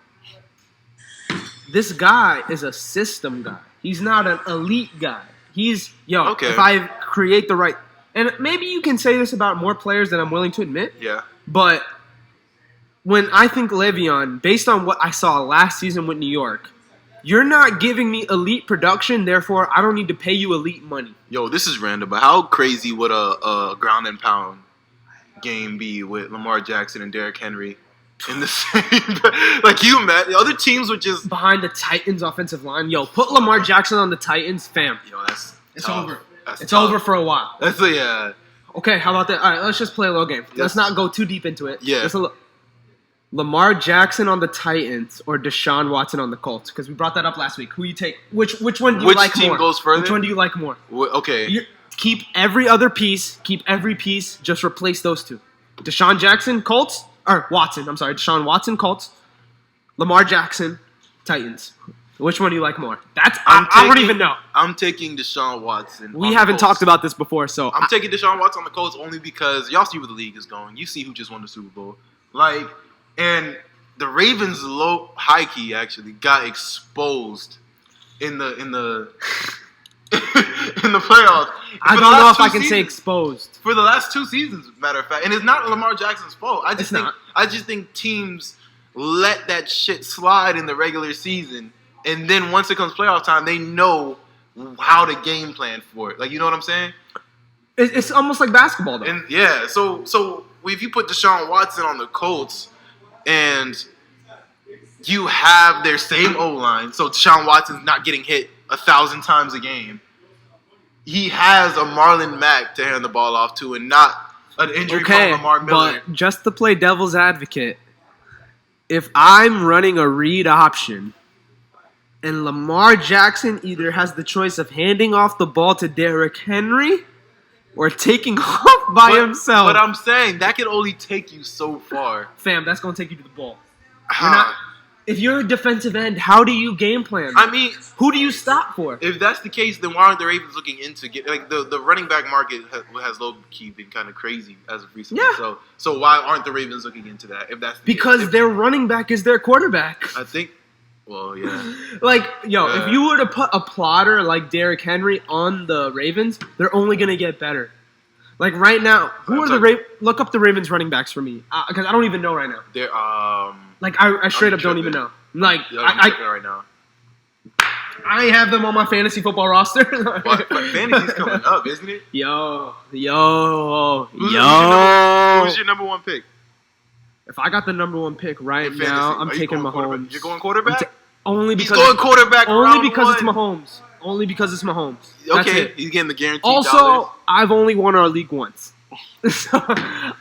This guy is a system guy. He's not an elite guy. He's Okay. If I create the right, and maybe you can say this about more players than I'm willing to admit. Yeah. But when I think Le'Veon, based on what I saw last season with New York, you're not giving me elite production, therefore I don't need to pay you elite money. Yo, this is random, but how crazy would a ground and pound game be with Lamar Jackson and Derrick Henry in the same? Like you met the other teams would just behind the Titans' offensive line. Yo, put Lamar Jackson on the Titans, fam. Yo, that's It's tough. over. That's It's tough. over for a while. That's yeah. Okay, how about that? All right, let's just play a little game. Let's Yes. not go too deep into it. Yeah. Just a little. Lamar Jackson on the Titans or Deshaun Watson on the Colts? Because we brought that up last week. Who you take? Which one do you Which like team more? goes further? Which one do you like more? Okay. Keep every other piece. Keep every piece. Just replace those two. Deshaun Jackson, Colts. Or Watson. I'm sorry. Deshaun Watson, Colts. Lamar Jackson, Titans. Which one do you like more? I don't even know. I'm taking Deshaun Watson. We haven't talked about this before, so I'm taking Deshaun Watson on the Colts only because y'all see where the league is going. You see who just won the Super Bowl. Like, and the Ravens high key actually got exposed in the in the playoffs. I don't know if I can say exposed. For the last 2 seasons, matter of fact. And it's not Lamar Jackson's fault. I just think teams let that shit slide in the regular season. And then once it comes playoff time, they know how to game plan for it. Like, you know what I'm saying? It's almost like basketball, though. And yeah, so if you put Deshaun Watson on the Colts and you have their same O-line, so Deshaun Watson's not getting hit 1,000 times a game, he has a Marlon Mack to hand the ball off to and not an injury from Lamar Miller. But just to play devil's advocate, if I'm running a read option and Lamar Jackson either has the choice of handing off the ball to Derrick Henry or taking off by himself. But I'm saying that can only take you so far. Fam, that's going to take you to the ball. If you're a defensive end, how do you game plan? I mean, who do you stop for? If that's the case, then why aren't the Ravens looking into the running back market has low key been kind of crazy as of recently. Yeah. So why aren't the Ravens looking into that? If that's because their running back is their quarterback. I think. Well, yeah. If you were to put a plotter like Derrick Henry on the Ravens, they're only gonna get better. Like right now, look up the Ravens running backs for me because I don't even know right now. They're I straight up don't even know. Like I'm checking right now. I have them on my fantasy football roster. But fantasy's coming up, isn't it? Who's your number one pick? If I got the number one pick right now, I'm taking Mahomes. You're going quarterback? Only because he's going quarterback. Only because it's Mahomes. Only because it's Mahomes. That's okay, it. He's getting the guaranteed Also, dollars. I've only won our league once. So,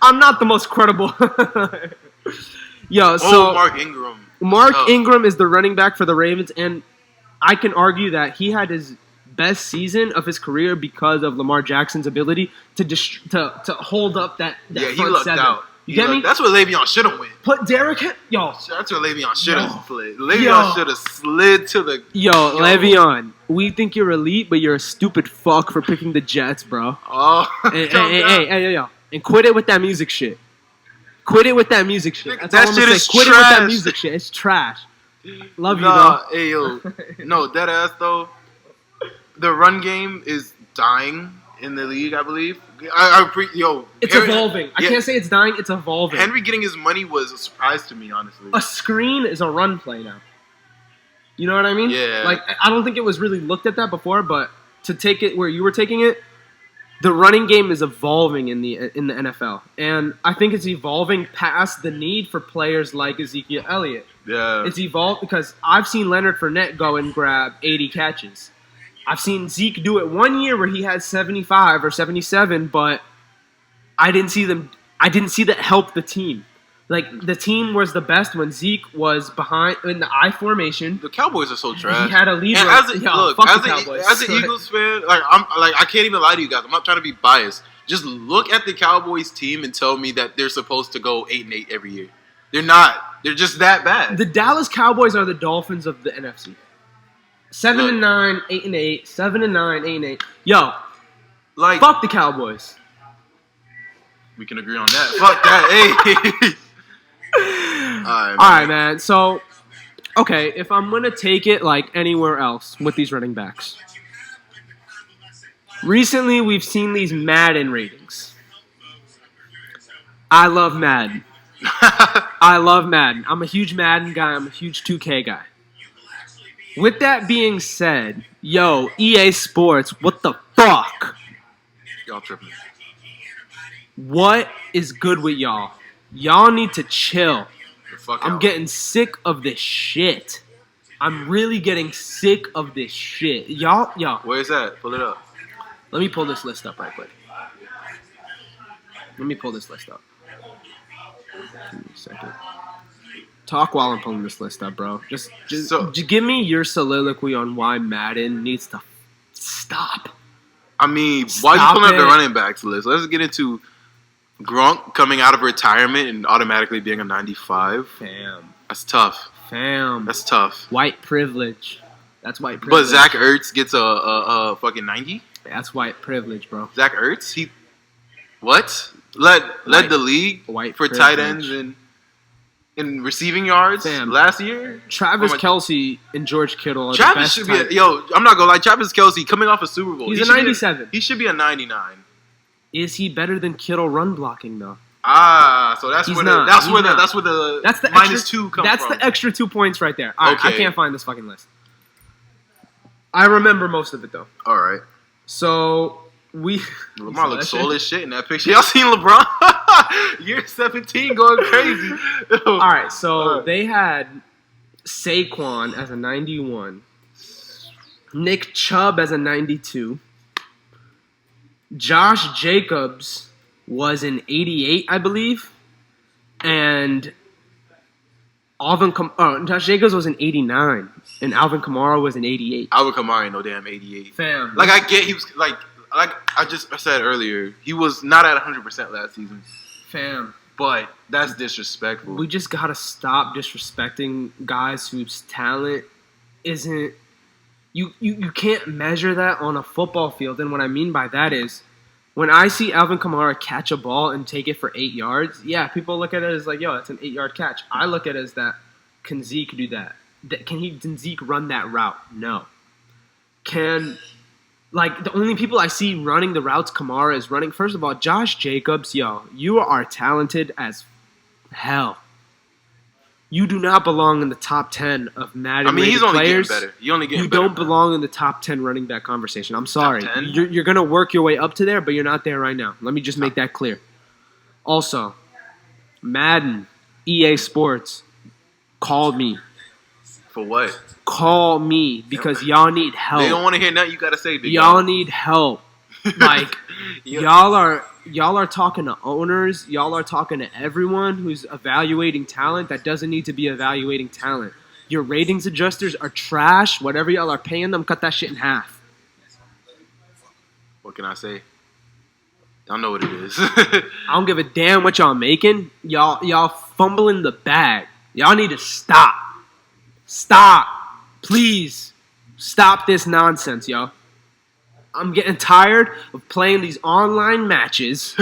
I'm not the most credible. Mark Ingram. Mark Ingram is the running back for the Ravens, and I can argue that he had his best season of his career because of Lamar Jackson's ability to hold up that he front lucked seven. out. You get me? That's what Le'Veon should have went. Put Derrick That's where Le'Veon should have slid. Yo. Le'Veon should have slid to the. Le'Veon, we think you're elite, but you're a stupid fuck for picking the Jets, bro. Oh, hey, and quit it with that music shit. Quit it with that music shit. That's that all I'm shit gonna is say. Quit trash. it with that music shit. It's trash. Love you, bro. Hey, yo. No, dead ass, though. The run game is dying in the league, I believe. It's evolving. I can't say it's dying. It's evolving. Henry getting his money was a surprise to me, honestly. A screen is a run play now. You know what I mean? Yeah. Like, I don't think it was really looked at that before, but to take it where you were taking it, the running game is evolving in the NFL. And I think it's evolving past the need for players like Ezekiel Elliott. Yeah. It's evolved because I've seen Leonard Fournette go and grab 80 catches. I've seen Zeke do it one year where he had 75 or 77, but I didn't see that help the team. Like, the team was the best when Zeke was behind in the I formation. The Cowboys are so trash. He had a leader. And as an Eagles fan, I can't even lie to you guys. I'm not trying to be biased. Just look at the Cowboys team and tell me that they're supposed to go 8-8 every year. They're not. They're just that bad. The Dallas Cowboys are the Dolphins of the NFC. 7-9, 8-8, 7-9, 8-8. Yo, fuck the Cowboys. We can agree on that. Fuck that. Hey. All right, man. So, okay, if I'm gonna take it like anywhere else with these running backs, recently we've seen these Madden ratings. I love Madden. I'm a huge Madden guy. I'm a huge 2K guy. With that being said, EA Sports, what the fuck? Y'all tripping. What is good with y'all? Y'all need to chill. Fuck I'm out. getting sick of this shit. I'm really getting sick of this shit. Y'all. Where's that? Pull it up. Let me pull this list up right quick. Give me a second. Talk while I'm pulling this list up, bro. Just give me your soliloquy on why Madden needs to stop. I mean, why Stop you pulling up the it. running backs list? Let's get into Gronk coming out of retirement and automatically being a 95. Fam. That's tough. That's tough. white privilege. That's white But privilege. Zach Ertz gets a fucking 90. That's white privilege, bro. Zach Ertz, he what? Led the league White for privilege. tight ends and in receiving yards Fam. last year. Travis Oh my- Kelce and George Kittle are the Travis best should be tight- I'm not gonna lie. Travis Kelce coming off a Super Bowl. He's He a should be 97. He should be a 99. Is he better than Kittle run blocking though? So that's He's where not. that's He's where not. the That's the minus extra, 2 comes That's from. the extra 2 points right there. All right, I Okay. can't find this fucking list. I remember most of it though. All right. So we Lamar looks that soul shit? as shit in that picture. Y'all seen LeBron? Year 17 going crazy. All right, so All right. they had Saquon as a 91, Nick Chubb as a 92, Josh Jacobs was an 88, I believe, and Josh Jacobs was an 89, and Alvin Kamara was an 88. Alvin Kamara ain't no damn 88. Fam, Like I get he was like I said earlier, he was not at 100% last season. fam. But that's disrespectful. We just gotta stop disrespecting guys whose talent isn't. You can't measure that on a football field, and what I mean by that is, when I see Alvin Kamara catch a ball and take it for 8 yards, yeah, people look at it as like, yo, that's an 8-yard catch. I look at it as that. Can Zeke do that? Can Zeke run that route? No. The only people I see running the routes Kamara is running, first of all, Josh Jacobs, yo, you are talented as hell. You do not belong in the top 10 of Madden I mean, he's rated only players. getting better. You only getting You better. don't belong in the top 10 running back conversation. I'm sorry. 10? You're going to work your way up to there, but you're not there right now. Let me just make that clear. Also, Madden, EA Sports, called me. For what? Call me because y'all need help. They don't want to hear nothing you got to say, big Y'all dog. need help. Like, y'all are talking to owners. Y'all are talking to everyone who's evaluating talent that doesn't need to be evaluating talent. Your ratings adjusters are trash. Whatever y'all are paying them, cut that shit in half. What can I say? Y'all know what it is. I don't give a damn what y'all making. Y'all fumbling the bag. Y'all need to stop. Stop. Please. Stop this nonsense, yo. I'm getting tired of playing these online matches.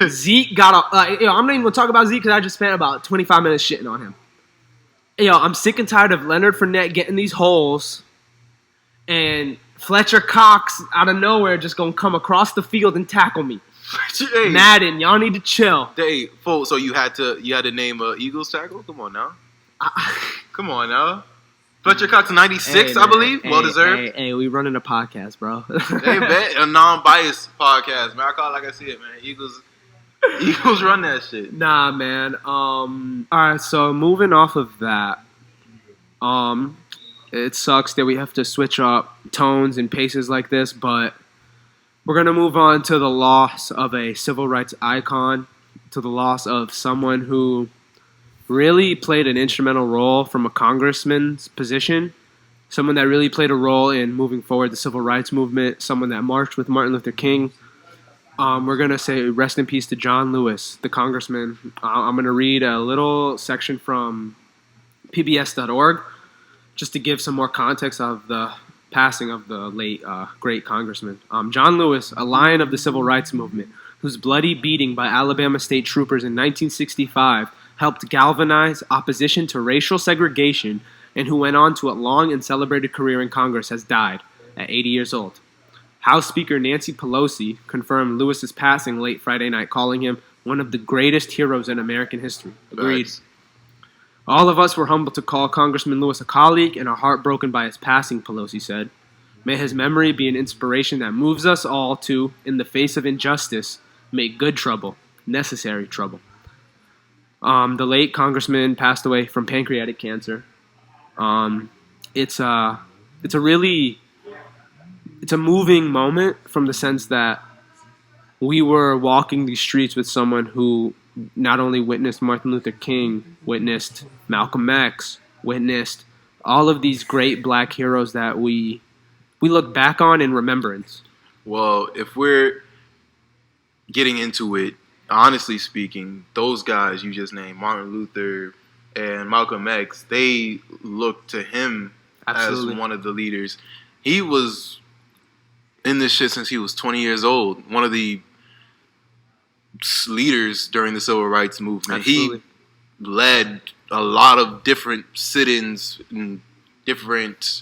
Zeke got a... I'm not even going to talk about Zeke because I just spent about 25 minutes shitting on him. Yo, I'm sick and tired of Leonard Fournette getting these holes and Fletcher Cox out of nowhere just going to come across the field and tackle me. Hey, Madden, y'all need to chill. hey, so you had to name a Eagles tackle? Come on now. Come on now. Fletcher Cox 96, Hey, I believe. man. Well deserved. Hey, we running a podcast, bro. Hey, bet a non-biased podcast, man. I call it like I see it, man. Eagles run that shit. Nah, man. All right, so moving off of that, it sucks that we have to switch up tones and paces like this, but we're gonna move on to the loss of a civil rights icon, to the loss of someone who really played an instrumental role from a congressman's position, someone that really played a role in moving forward the civil rights movement, someone that marched with Martin Luther King. We're going to say rest in peace to John Lewis, the congressman. I'm going to read a little section from pbs.org just to give some more context of the passing of the late, great congressman. John Lewis, a lion of the civil rights movement, whose bloody beating by Alabama state troopers in 1965 helped galvanize opposition to racial segregation, and who went on to a long and celebrated career in Congress, has died at 80 years old. House Speaker Nancy Pelosi confirmed Lewis's passing late Friday night, calling him one of the greatest heroes in American history. Agreed. Facts. All of us were humbled to call Congressman Lewis a colleague and are heartbroken by his passing, Pelosi said. May his memory be an inspiration that moves us all to, in the face of injustice, make good trouble, necessary trouble. The late congressman passed away from pancreatic cancer. It's a moving moment from the sense that we were walking these streets with someone who not only witnessed Martin Luther King, witnessed Malcolm X, witnessed all of these great black heroes that we look back on in remembrance. Well, if we're getting into it, honestly speaking, those guys you just named, Martin Luther and Malcolm X, they look to him Absolutely. as one of the leaders. He was in this shit since he was 20 years old. One of the leaders during the civil rights movement. Absolutely. He led a lot of different sit-ins and different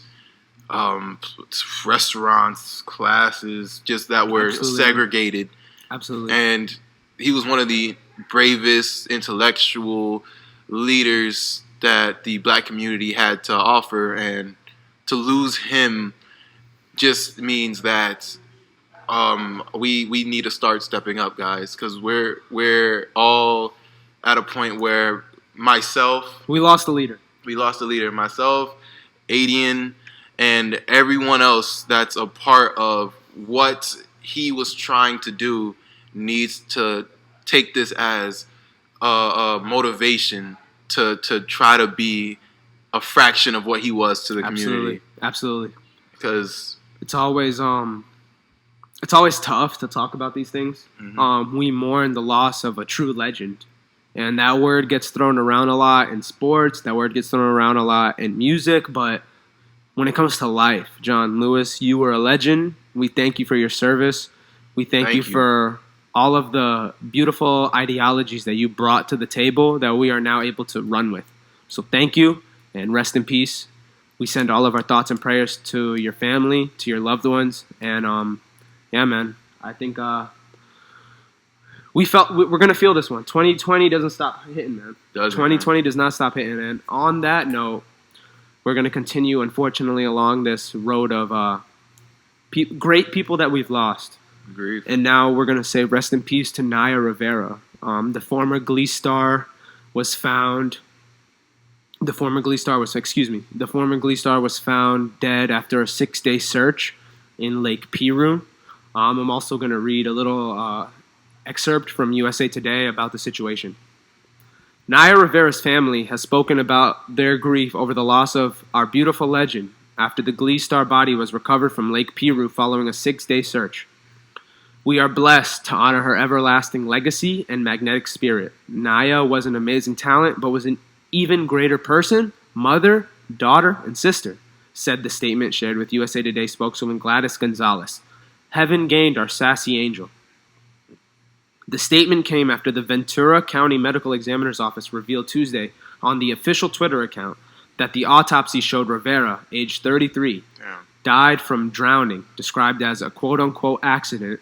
restaurants, classes, just that were Absolutely. segregated. Absolutely. And he was one of the bravest intellectual leaders that the black community had to offer, and to lose him just means that we need to start stepping up, guys, because we're all at a point where we lost a leader. Myself, Adian, and everyone else that's a part of what he was trying to do needs to take this as a motivation to try to be a fraction of what he was to the community. Absolutely. Because it's always tough to talk about these things. Mm-hmm. We mourn the loss of a true legend, and that word gets thrown around a lot in sports. That word gets thrown around a lot in music. But when it comes to life, John Lewis, you were a legend. We thank you for your service. We thank you for all of the beautiful ideologies that you brought to the table that we are now able to run with. So thank you, and rest in peace. We send all of our thoughts and prayers to your family, to your loved ones, and yeah, man, I think we're gonna feel this one. 2020 doesn't stop hitting, man. 2020 does not stop hitting, and on that note, we're gonna continue, unfortunately, along this road of great people that we've lost. Agreed. And now we're gonna say rest in peace to Naya Rivera. The former Glee star was found. The former Glee star was found dead after a 6-day search in Lake Piru. I'm also going to read a little excerpt from USA Today about the situation. Naya Rivera's family has spoken about their grief over the loss of our beautiful legend after the Glee star body was recovered from Lake Piru following a 6-day search. We are blessed to honor her everlasting legacy and magnetic spirit. Naya was an amazing talent, but was an even greater person, mother, daughter, and sister, said the statement shared with USA Today spokeswoman Gladys Gonzalez. Heaven gained our sassy angel. The statement came after the Ventura County Medical Examiner's Office revealed Tuesday on the official Twitter account that the autopsy showed Rivera, age 33, died from drowning, described as a quote-unquote accident,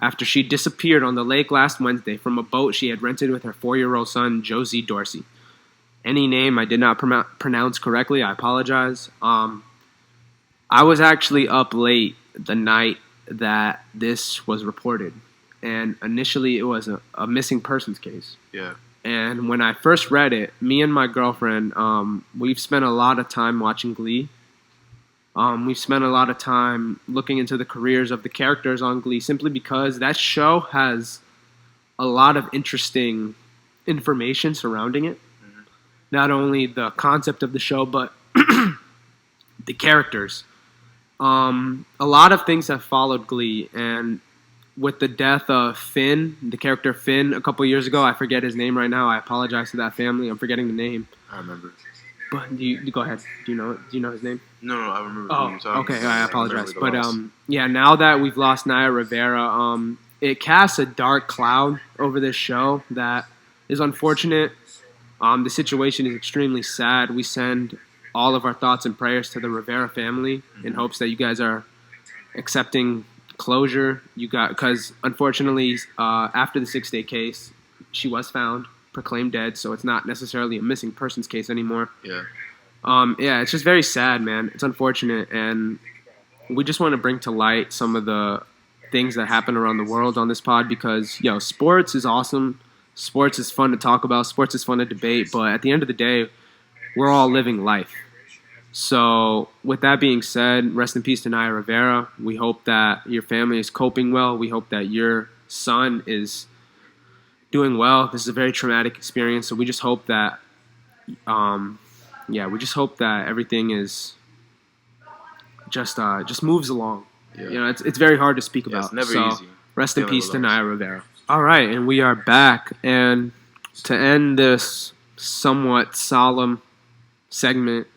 after she disappeared on the lake last Wednesday from a boat she had rented with her 4-year-old son, Josie Dorsey. Any name I did not pronounce correctly, I apologize. I was actually up late the night that this was reported, and initially it was a missing persons case. Yeah. And when I first read it, me and my girlfriend, we've spent a lot of time watching Glee. We've spent a lot of time looking into the careers of the characters on Glee, simply because that show has a lot of interesting information surrounding it. Mm-hmm. Not only the concept of the show, but the characters. A lot of things have followed Glee, and with the death of Finn, the character Finn, a couple years ago, I forget his name right now. I apologize to that family. I'm forgetting the name. I remember. But you go ahead. Do you know his name? No, I remember. Okay, I apologize. But yeah, now that we've lost Naya Rivera, it casts a dark cloud over this show that is unfortunate. The situation is extremely sad. We send all of our thoughts and prayers to the Rivera family in hopes that you guys are accepting closure. Because unfortunately, after the 6-day case, she was found, proclaimed dead, so it's not necessarily a missing persons case anymore. Yeah. Yeah, it's just very sad, man. It's unfortunate, and we just want to bring to light some of the things that happen around the world on this pod because, sports is awesome. Sports is fun to talk about. Sports is fun to debate. But at the end of the day, we're all living life. So with that being said, rest in peace to Naya Rivera. We hope that your family is coping well. We hope that your son is doing well. This is a very traumatic experience. So we just hope that, everything is just moves along. Yeah. It's very hard to speak about. It's never easy. Rest in peace to Naya Rivera. All right, and we are back. And to end this somewhat solemn segment,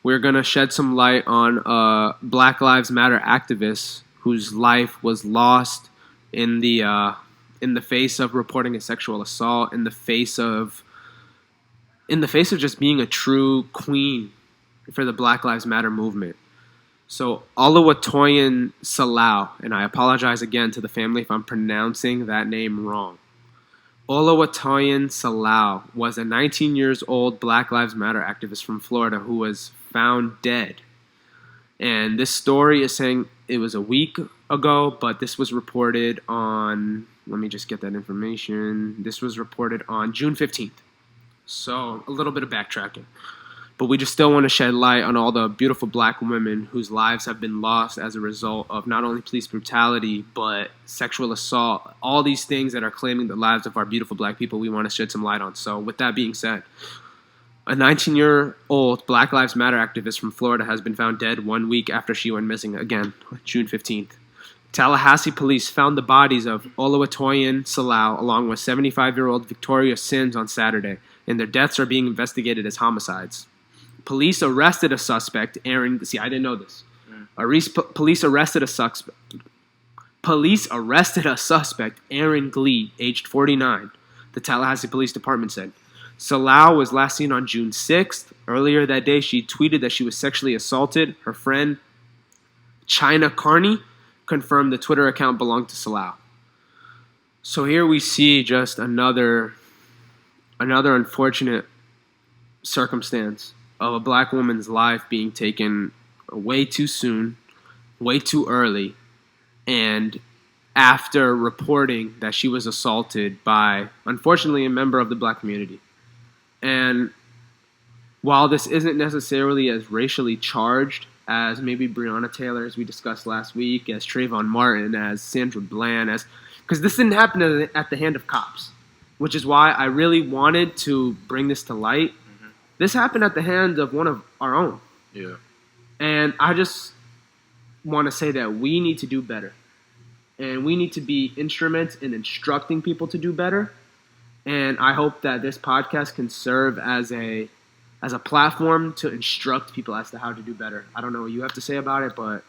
we're going to shed some light on a Black Lives Matter activist whose life was lost in the face of reporting a sexual assault, in the face of just being a true queen for the Black Lives Matter movement. So Oluwatoyin Salau, and I apologize again to the family if I'm pronouncing that name wrong. Oluwatoyin Salau was a 19-year-old Black Lives Matter activist from Florida who was found dead. And this story is saying it was a week ago, but this was reported on, let me just get that information. This was reported on June 15th. So a little bit of backtracking. But we just still want to shed light on all the beautiful black women whose lives have been lost as a result of not only police brutality, but sexual assault. All these things that are claiming the lives of our beautiful black people, we want to shed some light on. So with that being said, a 19-year-old Black Lives Matter activist from Florida has been found dead 1 week after she went missing again, June 15th. Tallahassee police found the bodies of Oluwatoyin Salau along with 75-year-old Victoria Sims on Saturday, and their deaths are being investigated as homicides. Police arrested a suspect, Aaron. See, I didn't know this. Police arrested a suspect, Aaron Glee, aged 49. The Tallahassee Police Department said. Salau was last seen on June 6th. Earlier that day, she tweeted that she was sexually assaulted. Her friend, China Carney, confirmed the Twitter account belonged to Salau. So here we see just another unfortunate circumstance of a black woman's life being taken way too soon, way too early, and after reporting that she was assaulted by, unfortunately, a member of the black community. And while this isn't necessarily as racially charged as maybe Breonna Taylor, as we discussed last week, as Trayvon Martin, as Sandra Bland, because this didn't happen at the hand of cops, which is why I really wanted to bring this to light. Mm-hmm. This happened at the hands of one of our own. Yeah. And I just want to say that we need to do better. And we need to be instruments in instructing people to do better. And I hope that this podcast can serve as a platform to instruct people as to how to do better. I don't know what you have to say about it, but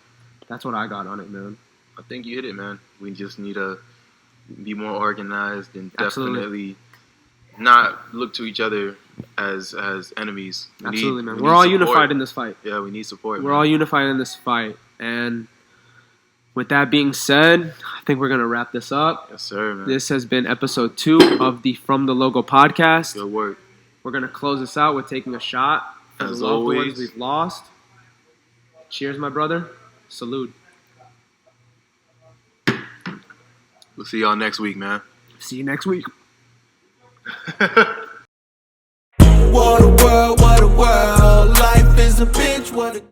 that's what I got on it, man. I think you hit it, man. We just need to be more organized and Absolutely. Definitely not look to each other as enemies. Absolutely, man. We're all unified in this fight. Yeah, we need support. We're all unified in this fight. And with that being said, I think we're going to wrap this up. Yes, sir, man. This has been episode 2 of the From the Logo podcast. Good work. We're going to close this out with taking a shot for As the loved always. ones we've lost. Cheers, my brother. Salute. We'll see y'all next week, man. See you next week. What a world, life is a bitch, what a